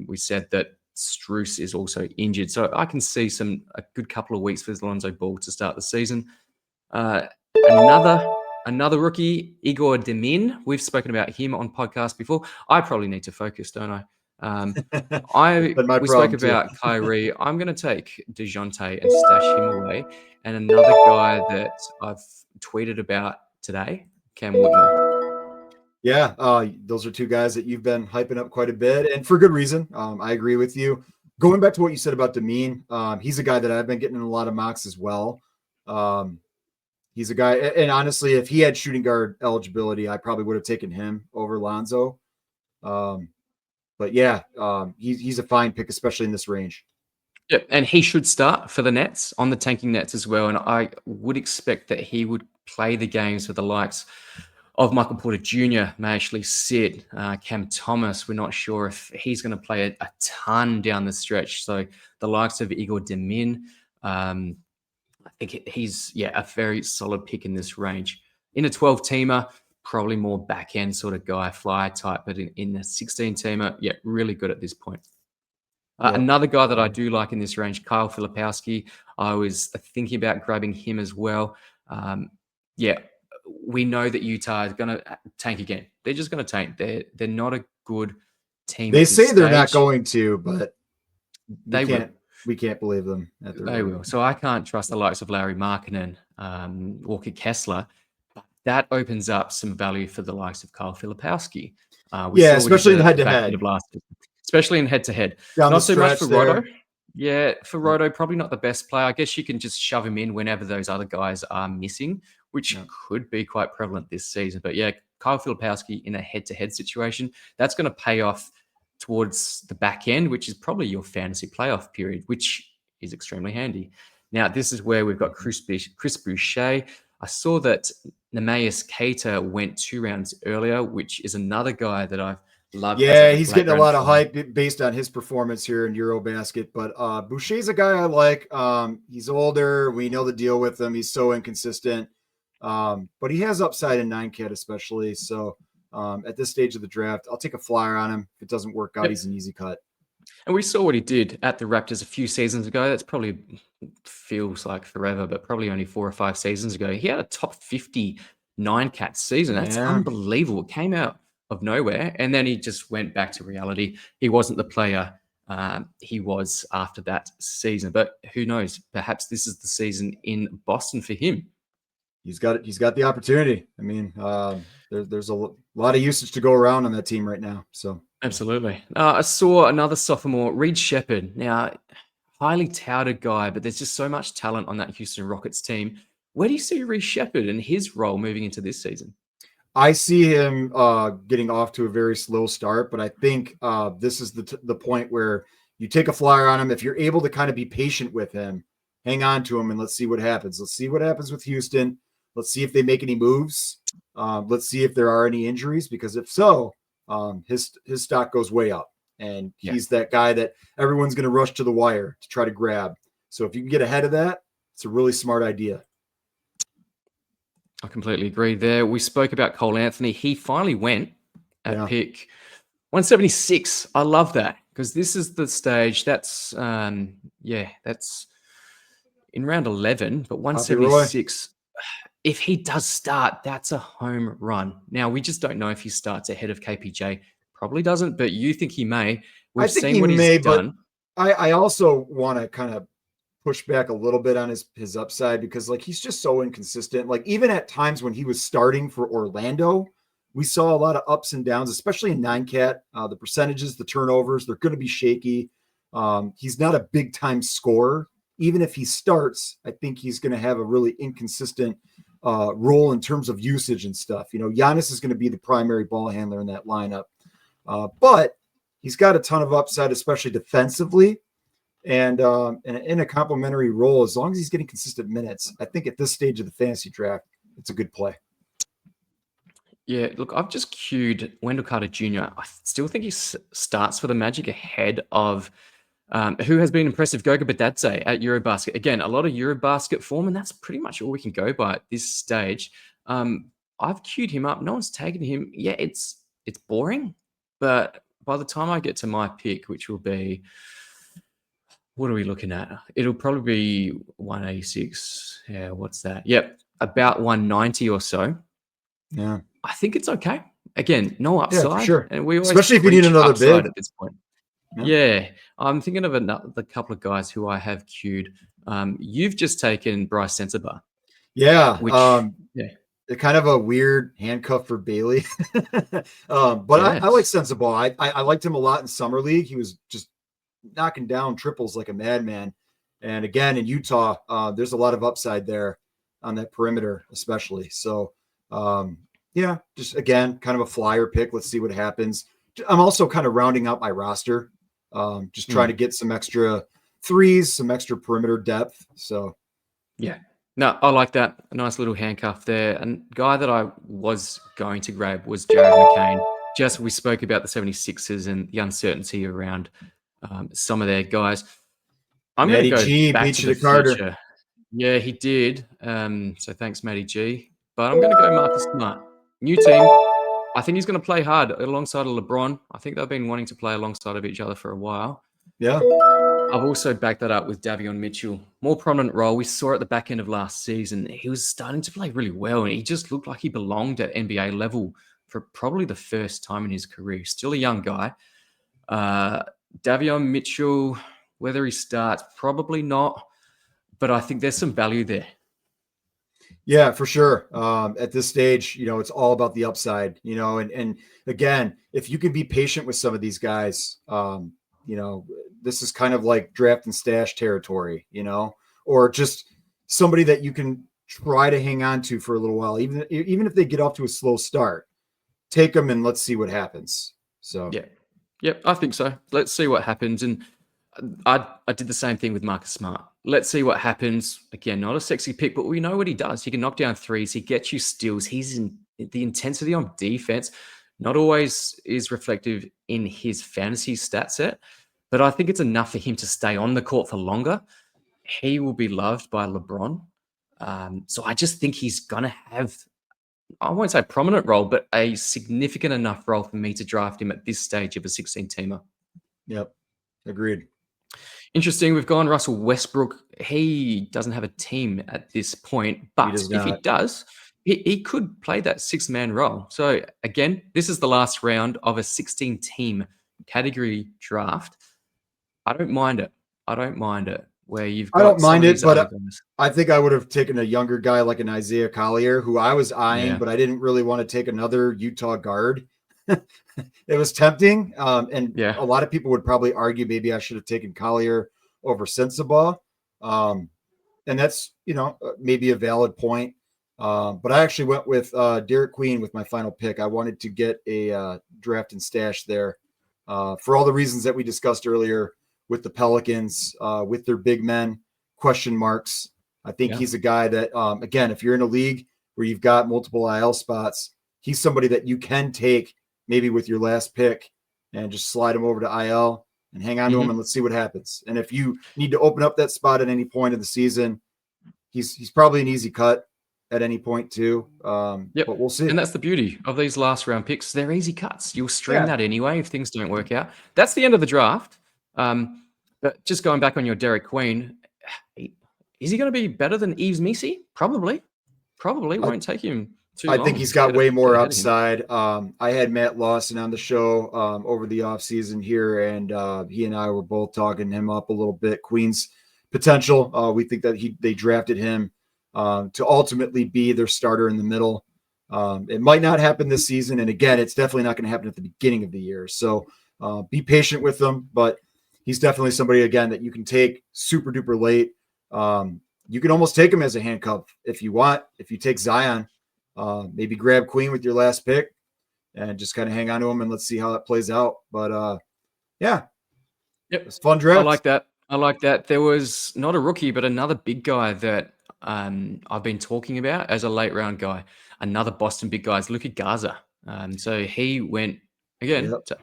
We said that Strus is also injured, so I can see a good couple of weeks for Lonzo Ball to start the season. Another rookie, Igor Demin. We've spoken about him on podcast before. I probably need to focus, don't I? We spoke about Kyrie. I'm going to take DeJounte and stash him away. And another guy that I've tweeted about today, Cam Whitmore. Yeah, those are two guys that you've been hyping up quite a bit, and for good reason. I agree with you. Going back to what you said about Demin, he's a guy that I've been getting in a lot of mocks as well. He's a guy, and honestly, if he had shooting guard eligibility, I probably would have taken him over Lonzo. But yeah, he's a fine pick, especially in this range. Yeah, and he should start for the Nets on the tanking Nets as well. And I would expect that he would play the games with the likes of Michael Porter Jr., may actually sit. Cam Thomas, we're not sure if he's going to play a ton down the stretch. So the likes of Igor Demin, I think he's a very solid pick in this range. In a 12-teamer, probably more back-end sort of guy, flyer type, but in a 16-teamer, really good at this point. Another guy that I do like in this range, Kyle Filipowski. I was thinking about grabbing him as well. We know that Utah is going to tank again. They're just going to tank. They're not a good team. They say they're not going to, but we can't believe them. They will. So I can't trust the likes of Larry Markkinen, Walker Kessler. But that opens up some value for the likes of Kyle Filipowski. Especially in head-to-head. Especially in head-to-head. Not so much for Roto. Yeah, for Roto, probably not the best player. I guess you can just shove him in whenever those other guys are missing, which could be quite prevalent this season. But Kyle Filipowski in a head-to-head situation, that's going to pay off towards the back end, which is probably your fantasy playoff period, which is extremely handy. Now, this is where we've got Chris Boucher. I saw that Neemias Queta went 2 rounds earlier, which is another guy that I've loved. Yeah, he's getting a lot of hype based on his performance here in Eurobasket. But Boucher's a guy I like. He's older. We know the deal with him. He's so inconsistent. But he has upside in 9-cat especially. So at this stage of the draft, I'll take a flyer on him. If it doesn't work out, he's an easy cut. And we saw what he did at the Raptors a few seasons ago. That's probably feels like forever, but probably only 4 or 5 seasons ago. He had a top 50 9-cat season. That's unbelievable. It came out of nowhere, and then he just went back to reality. He wasn't the player he was after that season. But who knows? Perhaps this is the season in Boston for him. He's got the opportunity. I mean, there's a lot of usage to go around on that team right now. So absolutely. I saw another sophomore, Reed Shepherd. Now, highly touted guy, but there's just so much talent on that Houston Rockets team. Where do you see Reed Shepherd and his role moving into this season? I see him getting off to a very slow start, but I think this is the point where you take a flyer on him. If you're able to kind of be patient with him, hang on to him, and let's see what happens. Let's see what happens with Houston. Let's see if they make any moves. Let's see if there are any injuries, because if so, his stock goes way up. And he's that guy that everyone's going to rush to the wire to try to grab. So if you can get ahead of that, it's a really smart idea. I completely agree there. We spoke about Cole Anthony. He finally went at pick 176. I love that, because this is the stage that's in round 11, but 176. If he does start, that's a home run. Now, we just don't know if he starts ahead of KPJ. Probably doesn't, but you think he may. We've seen what he's done. I also want to kind of push back a little bit on his upside, because he's just so inconsistent. Even at times when he was starting for Orlando, we saw a lot of ups and downs, especially in 9-cat. The percentages, the turnovers, they're going to be shaky. He's not a big time scorer even if he starts, I think he's going to have a really inconsistent role in terms of usage and stuff. You know, Giannis is going to be the primary ball handler in that lineup, but he's got a ton of upside, especially defensively, and in a complementary role. As long as he's getting consistent minutes, I think at this stage of the fantasy draft, it's a good play. Yeah, look, I've just queued Wendell Carter Jr. I still think he starts for the Magic ahead of who has been impressive, Goga Bitadze at Eurobasket. Again, a lot of Eurobasket form, and that's pretty much all we can go by at this stage. I've queued him up. No one's taken him. Yeah, it's boring, but by the time I get to my pick, which will be, what are we looking at? It'll probably be 186. Yeah, what's that? Yep, about 190 or so. Yeah, I think it's okay. Again, no upside. Yeah, for sure. And we always Especially if you need preach another upside big. at this point. Yeah. Yeah, I'm thinking of the couple of guys who I have queued. You've just taken Bryce Sensabaugh. Yeah, Which, kind of a weird handcuff for Bailey. But I like Sensabaugh. I liked him a lot in Summer League. He was just knocking down triples like a madman. And again, in Utah, there's a lot of upside there on that perimeter, especially. So, just again, kind of a flyer pick. Let's see what happens. I'm also kind of rounding out my roster, just trying to get some extra threes, some extra perimeter depth. So, yeah. No, I like that. A nice little handcuff there. And guy that I was going to grab was Jared McCain. Just we spoke about the 76ers and the uncertainty around some of their guys. I'm going to go G back beat to you the to Carter. future. Yeah, he did. So thanks, Matty G. But I'm going to go Marcus Smart. New team. I think he's going to play hard alongside of LeBron. I think they've been wanting to play alongside of each other for a while. Yeah. I've also backed that up with Davion Mitchell. More prominent role. We saw at the back end of last season, he was starting to play really well, and he just looked like he belonged at NBA level for probably the first time in his career. Still a young guy. Davion Mitchell, whether he starts, probably not, but I think there's some value there. Yeah, for sure. At this stage, it's all about the upside, and again, if you can be patient with some of these guys, this is kind of like draft and stash territory, or just somebody that you can try to hang on to for a little while, even if they get off to a slow start, take them and let's see what happens. So, Yep, I think so. Let's see what happens. And I did the same thing with Marcus Smart. Let's see what happens. Again, not a sexy pick, but we know what he does. He can knock down threes. He gets you steals. He's in the intensity on defense. Not always is reflective in his fantasy stat set, but I think it's enough for him to stay on the court for longer. He will be loved by LeBron. So I just think he's going to have, I won't say a prominent role, but a significant enough role for me to draft him at this stage of a 16-teamer. Yep. Agreed. Interesting. We've gone Russell Westbrook. He doesn't have a team at this point, but if he does, he could play that six-man role. So again, this is the last round of a 16-team category draft. I don't mind it. Where you've got I don't mind it, but guys. I think I would have taken a younger guy like an Isaiah Collier, who I was eyeing, but I didn't really want to take another Utah guard. It was tempting. And a lot of people would probably argue maybe I should have taken Collier over Sensabaugh. And that's, maybe a valid point. But I actually went with Derek Queen with my final pick. I wanted to get a draft and stash there for all the reasons that we discussed earlier with the Pelicans, with their big men, question marks. I think he's a guy that, again, if you're in a league where you've got multiple IL spots, he's somebody that you can take maybe with your last pick and just slide him over to IL and hang on to him and let's see what happens. And if you need to open up that spot at any point of the season, he's probably an easy cut at any point too. But we'll see. And that's the beauty of these last round picks. They're easy cuts. You'll stream that anyway if things don't work out. That's the end of the draft. But just going back on your Derek Queen, is he going to be better than Yves Missi? Probably. It won't take him too long. I think he's got way more upside. I had Matt Lawson on the show over the offseason here, and he and I were both talking him up a little bit. Queen's potential. We think that they drafted him to ultimately be their starter in the middle. It might not happen this season. And again, it's definitely not going to happen at the beginning of the year. So be patient with them, but he's definitely somebody, again, that you can take super duper late You can almost take him as a handcuff if you want. If you take Zion, maybe grab Queen with your last pick and just kind of hang on to him and let's see how that plays out. But yeah, Yep. it's a fun draft. I like that. I like that. There was not a rookie, but another big guy that I've been talking about as a late round guy. Another Boston big guy is Luka Garza. So he went again Yep. to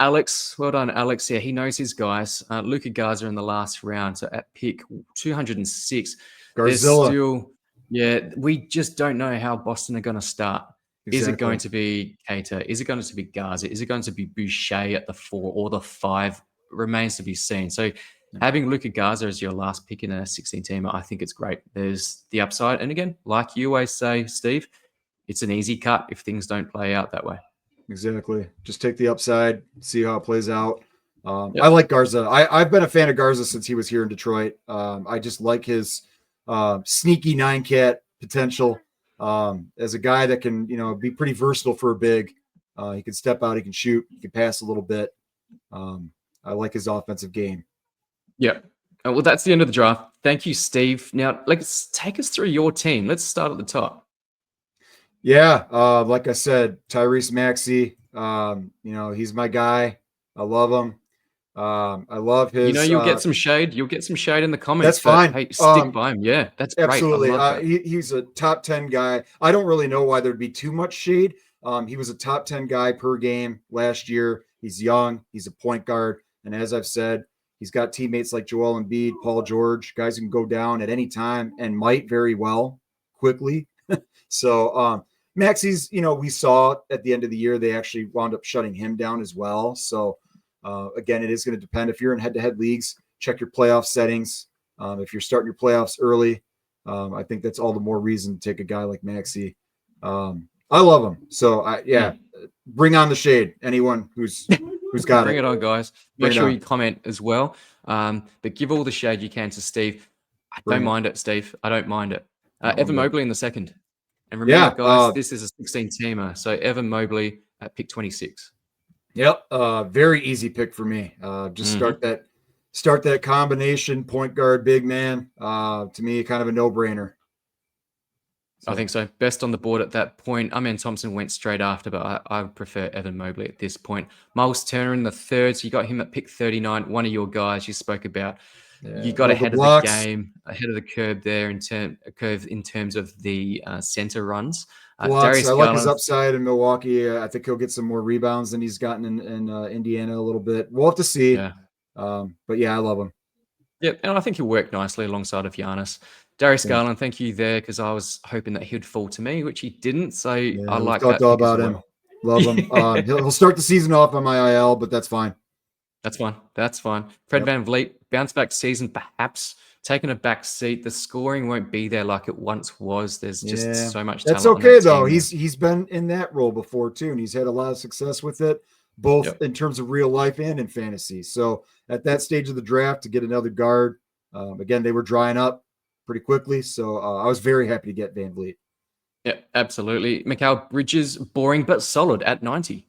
Alex. Well done, Alex. Yeah, he knows his guys. Luka Garza in the last round. So at pick 206, there's Garzilla. still, yeah, we just don't know how Boston are going to start. Is it going Exactly. to be Keita? Is it going to be Garza? Is it going to be Boucher at the 4 or the 5? Remains to be seen. So having Luka Garza as your last pick in a 16-teamer, I think it's great. There's the upside. And again, like you always say, Steve, it's an easy cut if things don't play out that way. Exactly. Just take the upside, see how it plays out. Yep. I like Garza. I've been a fan of Garza since he was here in Detroit. I just like his sneaky 9-cat potential as a guy that can, be pretty versatile for a big. He can step out, he can shoot, he can pass a little bit. I like his offensive game. Yeah. Well, that's the end of the draft. Thank you, Steve. Now, let's take us through your team. Let's start at the top. Yeah. Like I said, Tyrese Maxey, he's my guy. I love him. I love his. You'll get some shade. You'll get some shade in the comments. That's fine. Hey, stick by him. Yeah, that's great. Absolutely. I love that. He's a top 10 guy. I don't really know why there'd be too much shade. He was a top 10 guy per game last year. He's young. He's a point guard. And as I've said, he's got teammates like Joel Embiid, Paul George, guys who can go down at any time and might very well quickly. So Maxey's, we saw at the end of the year, they actually wound up shutting him down as well. So again, it is going to depend. If you're in head-to-head leagues, check your playoff settings. If you're starting your playoffs early, I think that's all the more reason to take a guy like Maxey. I love him. So bring on the shade. Anyone who's got Bring it. it on, guys. Make sure you comment as well. But give all the shade you can to Steve. I don't mind it, Steve. I don't mind it. Evan Mobley in the second. And remember, guys, this is a 16-teamer. So Evan Mobley at pick 26. Yep. Very easy pick for me. Just start that combination, point guard, big man. To me, kind of a no-brainer. I think so. Best on the board at that point. Thompson went straight after, but I prefer Evan Mobley at this point. Miles Turner in the third. So you got him at pick 39. One of your guys you spoke about. You got ahead of the game, ahead of the curve there in terms of the center runs. Darius I like his upside in Milwaukee. I think he'll get some more rebounds than he's gotten in Indiana a little bit. We'll have to see. Yeah. But yeah, I love him. Yeah, and I think he'll work nicely alongside of Giannis. Darius Garland, thank you there, because I was hoping that he'd fall to me, which he didn't. So I like that. Talked all about him. Love him. He'll start the season off on my IL, but that's fine. That's fine. Fred VanVleet, bounce back season, perhaps taking a back seat. The scoring won't be there like it once was. There's just so much talent. That's okay though. He's been in that role before too, and he's had a lot of success with it, both in terms of real life and in fantasy. So at that stage of the draft, to get another guard, again, they were drying up pretty quickly. So I was very happy to get VanVleet. Yeah, absolutely. Mikal Bridges, boring but solid at 90.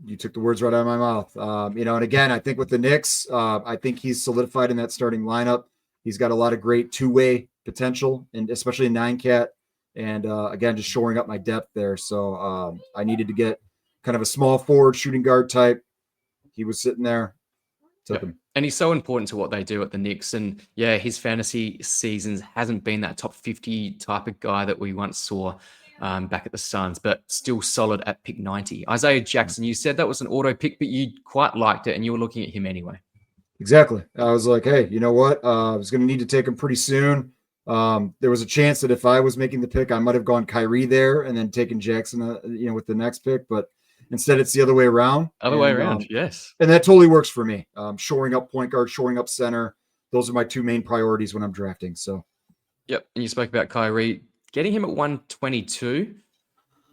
You took the words right out of my mouth. And again, I think with the Knicks, I think he's solidified in that starting lineup. He's got a lot of great two-way potential, and especially in 9-cat. And again, just shoring up my depth there. So I needed to get kind of a small forward shooting guard type. He was sitting there. Took him. And he's so important to what they do at the Knicks. And yeah, his fantasy seasons hasn't been that top 50 type of guy that we once saw back at the Suns, but still solid at pick 90. Isaiah Jackson, you said that was an auto pick, but you quite liked it and you were looking at him anyway. Exactly. I was like, hey, you know what? I was going to need to take him pretty soon. There was a chance that if I was making the pick, I might have gone Kyrie there and then taken Jackson, with the next pick, but instead it's the other way around. Yes. And that totally works for me. Shoring up point guard, shoring up center. Those are my two main priorities when I'm drafting. So. Yep. And you spoke about Kyrie. Getting him at 122,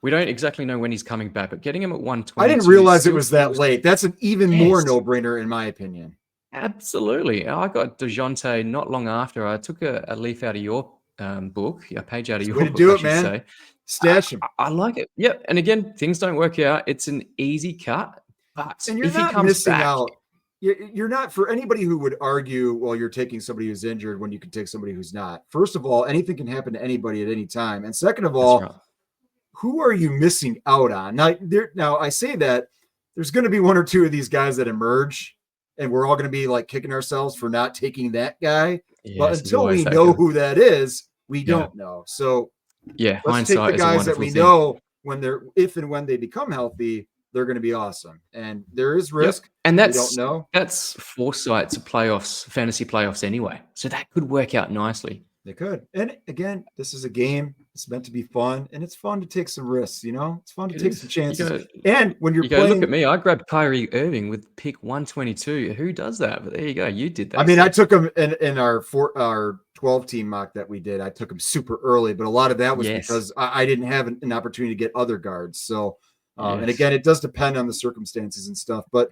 we don't exactly know when he's coming back, but getting him at 122. I didn't realize it was that late. That's an even more no-brainer in my opinion. Absolutely. I got DeJounte not long after. I took a leaf out of your book, a page out of your book. Do it, man. Stash him. I like it. Yep. And again, things don't work out. It's an easy cut, but and you're if not he comes missing back, out. you're not, for anybody who would argue, well, you're taking somebody who's injured when you can take somebody who's not. First of all, anything can happen to anybody at any time. And second of That's all, right. who are you missing out on? Now I say that there's going to be one or two of these guys that emerge, and we're all going to be like kicking ourselves for not taking that guy. But Yes, there's until always we that know guy. who that is, we Yeah. don't know. So Yeah, let's take the hindsight is a guys that wonderful we thing. know if and when they become healthy, they're going to be awesome. And there is Yep. risk. And We don't know. that's foresight to playoffs, fantasy playoffs anyway. So that could work out nicely. They could. And again, this is a game. It's meant to be fun, and it's fun to take some risks. It's fun to It take is. some You chances. go, And when you're you go, look playing, at me. I grabbed Kyrie Irving with pick 122. Who does that? But there you go. You did that. I mean, I so. took him in our 12 team mock that we did. I took him super early, but a lot of that was Yes. because I didn't have an opportunity to get other guards. So, and Yes. again, it does depend on the circumstances and stuff. But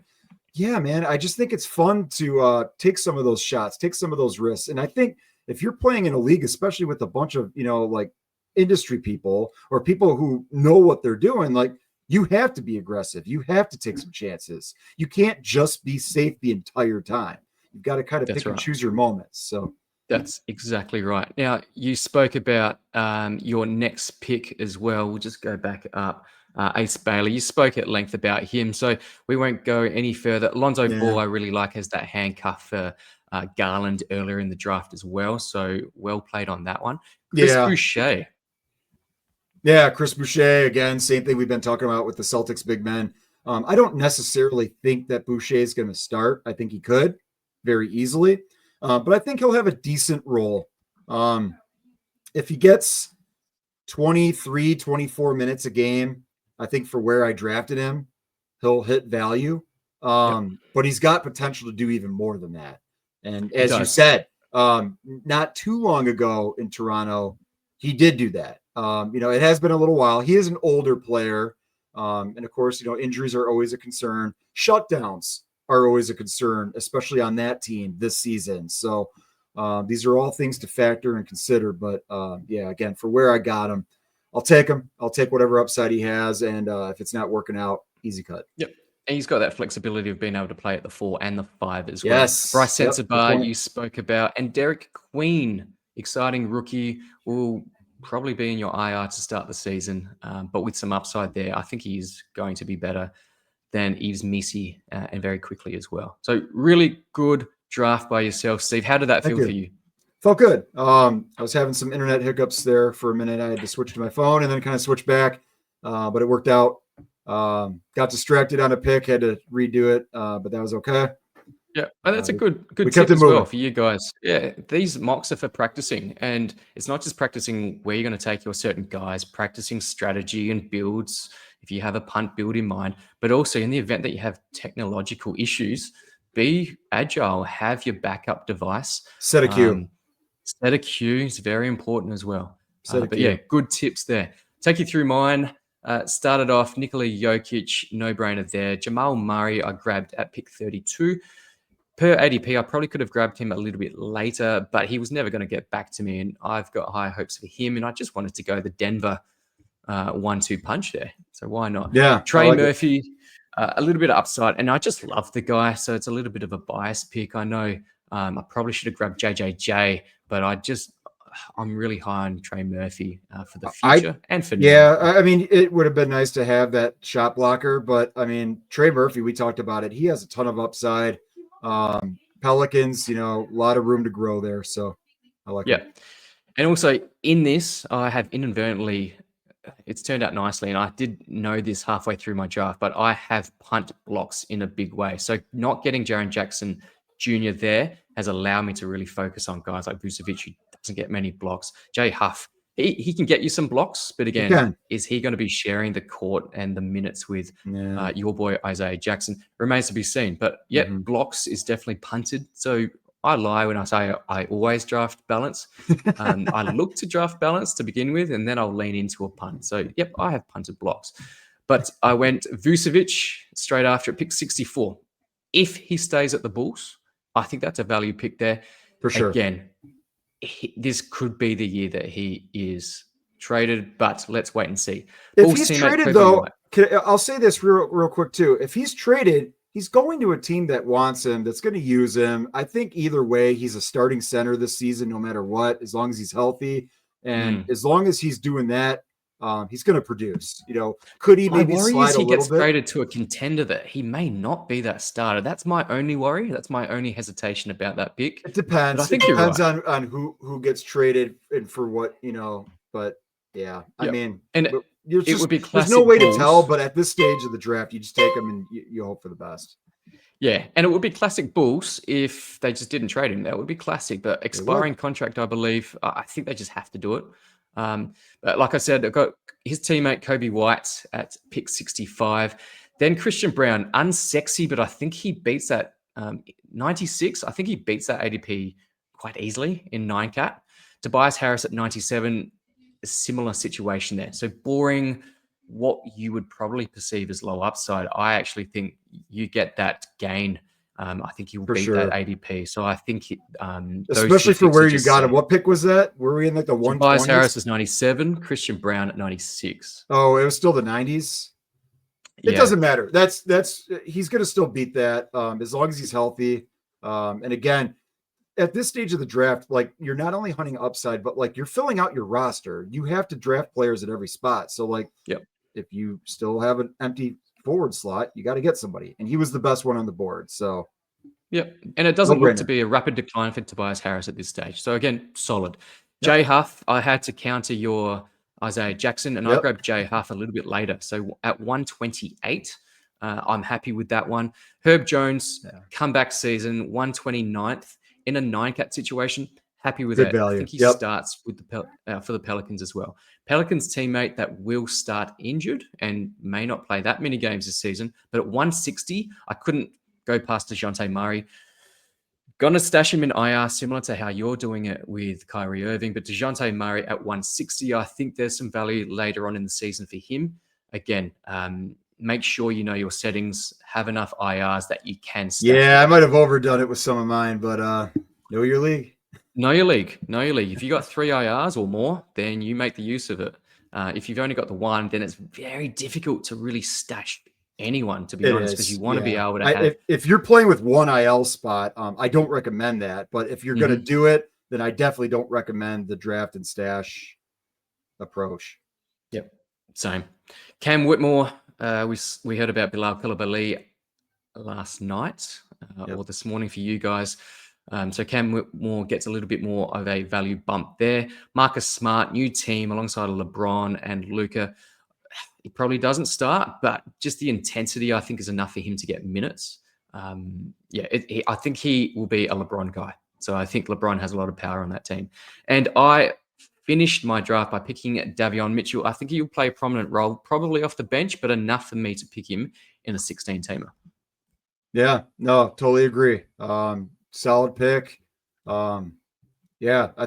yeah, man, I just think it's fun to take some of those shots, take some of those risks. And I think if you're playing in a league, especially with a bunch of, like industry people or people who know what they're doing, like you have to be aggressive. You have to take some chances. You can't just be safe the entire time. You've got to kind of That's pick and right. choose your moments. So That's exactly right. Now, you spoke about your next pick as well. We'll just go back up. Ace Bailey, you spoke at length about him, so we won't go any further. Lonzo Ball, I really like, as that handcuff for Garland earlier in the draft as well, so well played on that one. Chris Boucher. Yeah, Chris Boucher, again, same thing we've been talking about with the Celtics big men. I don't necessarily think that Boucher is going to start. I think he could very easily, but I think he'll have a decent role. If he gets 23, 24 minutes a game, I think for where I drafted him, he'll hit value. But he's got potential to do even more than that. And as you said, not too long ago in Toronto, he did do that. It has been a little while. He is an older player. And of course, injuries are always a concern. Shutdowns are always a concern, especially on that team this season. So these are all things to factor and consider. But again, for where I got him, I'll take him. I'll take whatever upside he has. And if it's not working out, easy cut. Yep. And he's got that flexibility of being able to play at the 4 and the 5 as well. Yes. Bryce Sensabaugh, you spoke about, and Derek Queen, exciting rookie, will probably be in your IR to start the season, but with some upside there. I think he's going to be better than Yves Missi, and very quickly as well. So really good draft by yourself, Steve. How did that feel for you? Felt good. I was having some internet hiccups there for a minute. I had to switch to my phone and then kind of switch back, but it worked out. Got distracted on a pick, had to redo it, but that was okay. Yeah, and that's a good tip as well for you guys. Yeah, these mocks are for practicing, and it's not just practicing where you're going to take your certain guys, practicing strategy and builds if you have a punt build in mind, but also in the event that you have technological issues, be agile, have your backup device. Set a queue. Set a queue is very important as well. But yeah, good tips there. Take you through mine. Started off Nikola Jokic, no-brainer there. Jamal Murray, I grabbed at pick 32. Per ADP, I probably could have grabbed him a little bit later, but he was never going to get back to me, and I've got high hopes for him, and I just wanted to go the Denver 1-2 punch there. So why not? Yeah. Trey Murphy, a little bit of upside, and I just love the guy, so it's a little bit of a biased pick. I know I probably should have grabbed JJJ, but I'm really high on Trey Murphy for the future and for now. Yeah, I mean, it would have been nice to have that shot blocker, but I mean, Trey Murphy, we talked about it. He has a ton of upside. Pelicans, a lot of room to grow there. So I like it. And also in this, I have inadvertently, it's turned out nicely, and I did know this halfway through my draft, but I have punt blocks in a big way. So not getting Jaren Jackson Jr. there has allowed me to really focus on guys like Vucevic, who doesn't get many blocks. Jay Huff, he can get you some blocks, but again, is he going to be sharing the court and the minutes with your boy Isaiah Jackson? Remains to be seen. But blocks is definitely punted. So I lie when I say I always draft balance. I look to draft balance to begin with, and then I'll lean into a punt. So, I have punted blocks. But I went Vucevic straight after at pick 64. If he stays at the Bulls, I think that's a value pick there. For sure. Again, this could be the year that he is traded, but let's wait and see. If he's traded, though, I'll say this real quick too. If he's traded, he's going to a team that wants him, that's going to use him. I think either way, he's a starting center this season, no matter what, as long as he's healthy. And as long as he's doing that, he's going to produce. Could he maybe slide a little gets bit? traded to a contender that he may not be that starter. That's my only worry. That's my only hesitation about that pick. It depends. But I think it you're depends right. on who gets traded and for what, but yeah, I mean, and it would be there's no classic way Bulls. to tell, but at this stage of the draft, you just take them and you hope for the best. Yeah, and it would be classic Bulls if they just didn't trade him. That would be classic. But expiring contract, I believe, I think they just have to do it. But like I said, I've got his teammate Kobe White at pick 65. Then Christian Brown, unsexy, but I think he beats that 96. I think he beats that ADP quite easily in 9-cat. Tobias Harris at 97, a similar situation there. So boring, what you would probably perceive as low upside. I actually think you get that gain. I think he'll beat that ADP. So I think especially for where you got him. What pick was that? Were we in like the 120s? Tobias Harris is 97, Christian Brown at 96. Oh, it was still the 90s. It doesn't matter. That's he's going to still beat that as long as he's healthy. And again, at this stage of the draft, like you're not only hunting upside, but like you're filling out your roster. You have to draft players at every spot. So like, if you still have an empty forward slot, you got to get somebody. And he was the best one on the board. So, and it doesn't look to be a rapid decline for Tobias Harris at this stage. So again, solid. Jay Huff, I had to counter your Isaiah Jackson, and I grabbed Jay Huff a little bit later. So at 128, I'm happy with that one. Herb Jones, comeback season, 129th in a 9-cat situation. Happy with it. I think he starts with for the Pelicans as well. Pelicans teammate that will start injured and may not play that many games this season. But at 160, I couldn't go past DeJounte Murray. Gonna stash him in IR, similar to how you're doing it with Kyrie Irving. But DeJounte Murray at 160, I think there's some value later on in the season for him. Again, make sure you know your settings, have enough IRs that you can stash. Yeah, I might have overdone it with some of mine, but know your league. Know your league. If you got 3 IRs or more, then you make the use of it. If you've only got the 1, then it's very difficult to really stash anyone, to be honest, because you want to be able to have... If you're playing with 1 IL spot, I don't recommend that. But if you're going to do it, then I definitely don't recommend the draft and stash approach. Same. Cam Whitmore, we heard about Bilal Coulibaly last night or this morning for you guys. So Cam Whitmore gets a little bit more of a value bump there. Marcus Smart, new team alongside LeBron and Luka. He probably doesn't start, but just the intensity, I think, is enough for him to get minutes. I think he will be a LeBron guy. So I think LeBron has a lot of power on that team. And I finished my draft by picking Davion Mitchell. I think he'll play a prominent role, probably off the bench, but enough for me to pick him in a 16-teamer. Yeah, no, totally agree. Solid pick. I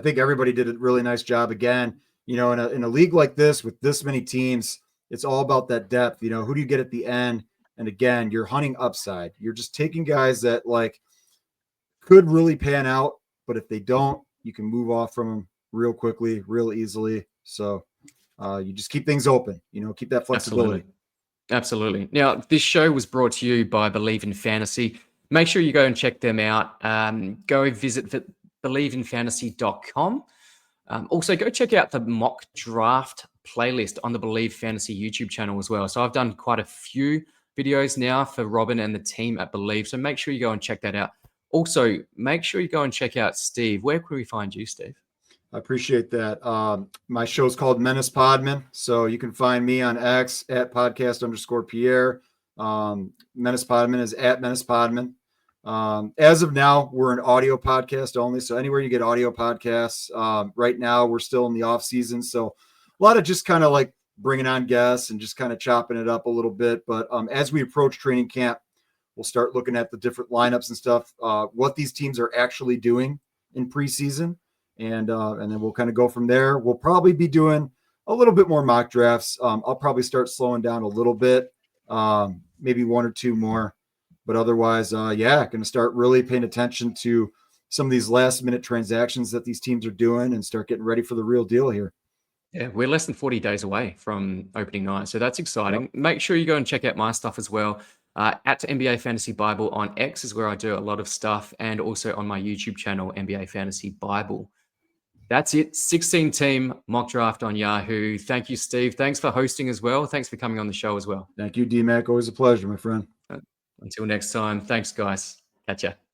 think everybody did a really nice job again. In a league like this with this many teams, it's all about that depth. Who do you get at the end? And again, you're hunting upside. You're just taking guys that like could really pan out, but if they don't, you can move off from them real quickly, real easily. So you just keep things open. Keep that flexibility. Absolutely. Now, this show was brought to you by Believe in Fantasy. Make sure you go and check them out. Go visit believeinfantasy.com. Also, go check out the mock draft playlist on the Believe Fantasy YouTube channel as well. So I've done quite a few videos now for Robin and the team at Believe. So make sure you go and check that out. Also, make sure you go and check out Steve. Where can we find you, Steve? I appreciate that. My show's called Menace Podman. So you can find me on X at podcast_Pierre. Menace Podman is at Menace Podman. As of now, we're an audio podcast only. So anywhere you get audio podcasts, right now we're still in the off season. So a lot of just kind of like bringing on guests and just kind of chopping it up a little bit. But as we approach training camp, we'll start looking at the different lineups and stuff, what these teams are actually doing in preseason. And then we'll kind of go from there. We'll probably be doing a little bit more mock drafts. I'll probably start slowing down a little bit, maybe 1 or 2 more. But otherwise, going to start really paying attention to some of these last-minute transactions that these teams are doing and start getting ready for the real deal here. Yeah, we're less than 40 days away from opening night. So that's exciting. Make sure you go and check out my stuff as well. At NBA Fantasy Bible on X is where I do a lot of stuff, and also on my YouTube channel, NBA Fantasy Bible. That's it. 16 team mock draft on Yahoo. Thank you, Steve. Thanks for hosting as well. Thanks for coming on the show as well. Thank you, D-Mac. Always a pleasure, my friend. Until next time. Thanks, guys. Catch ya.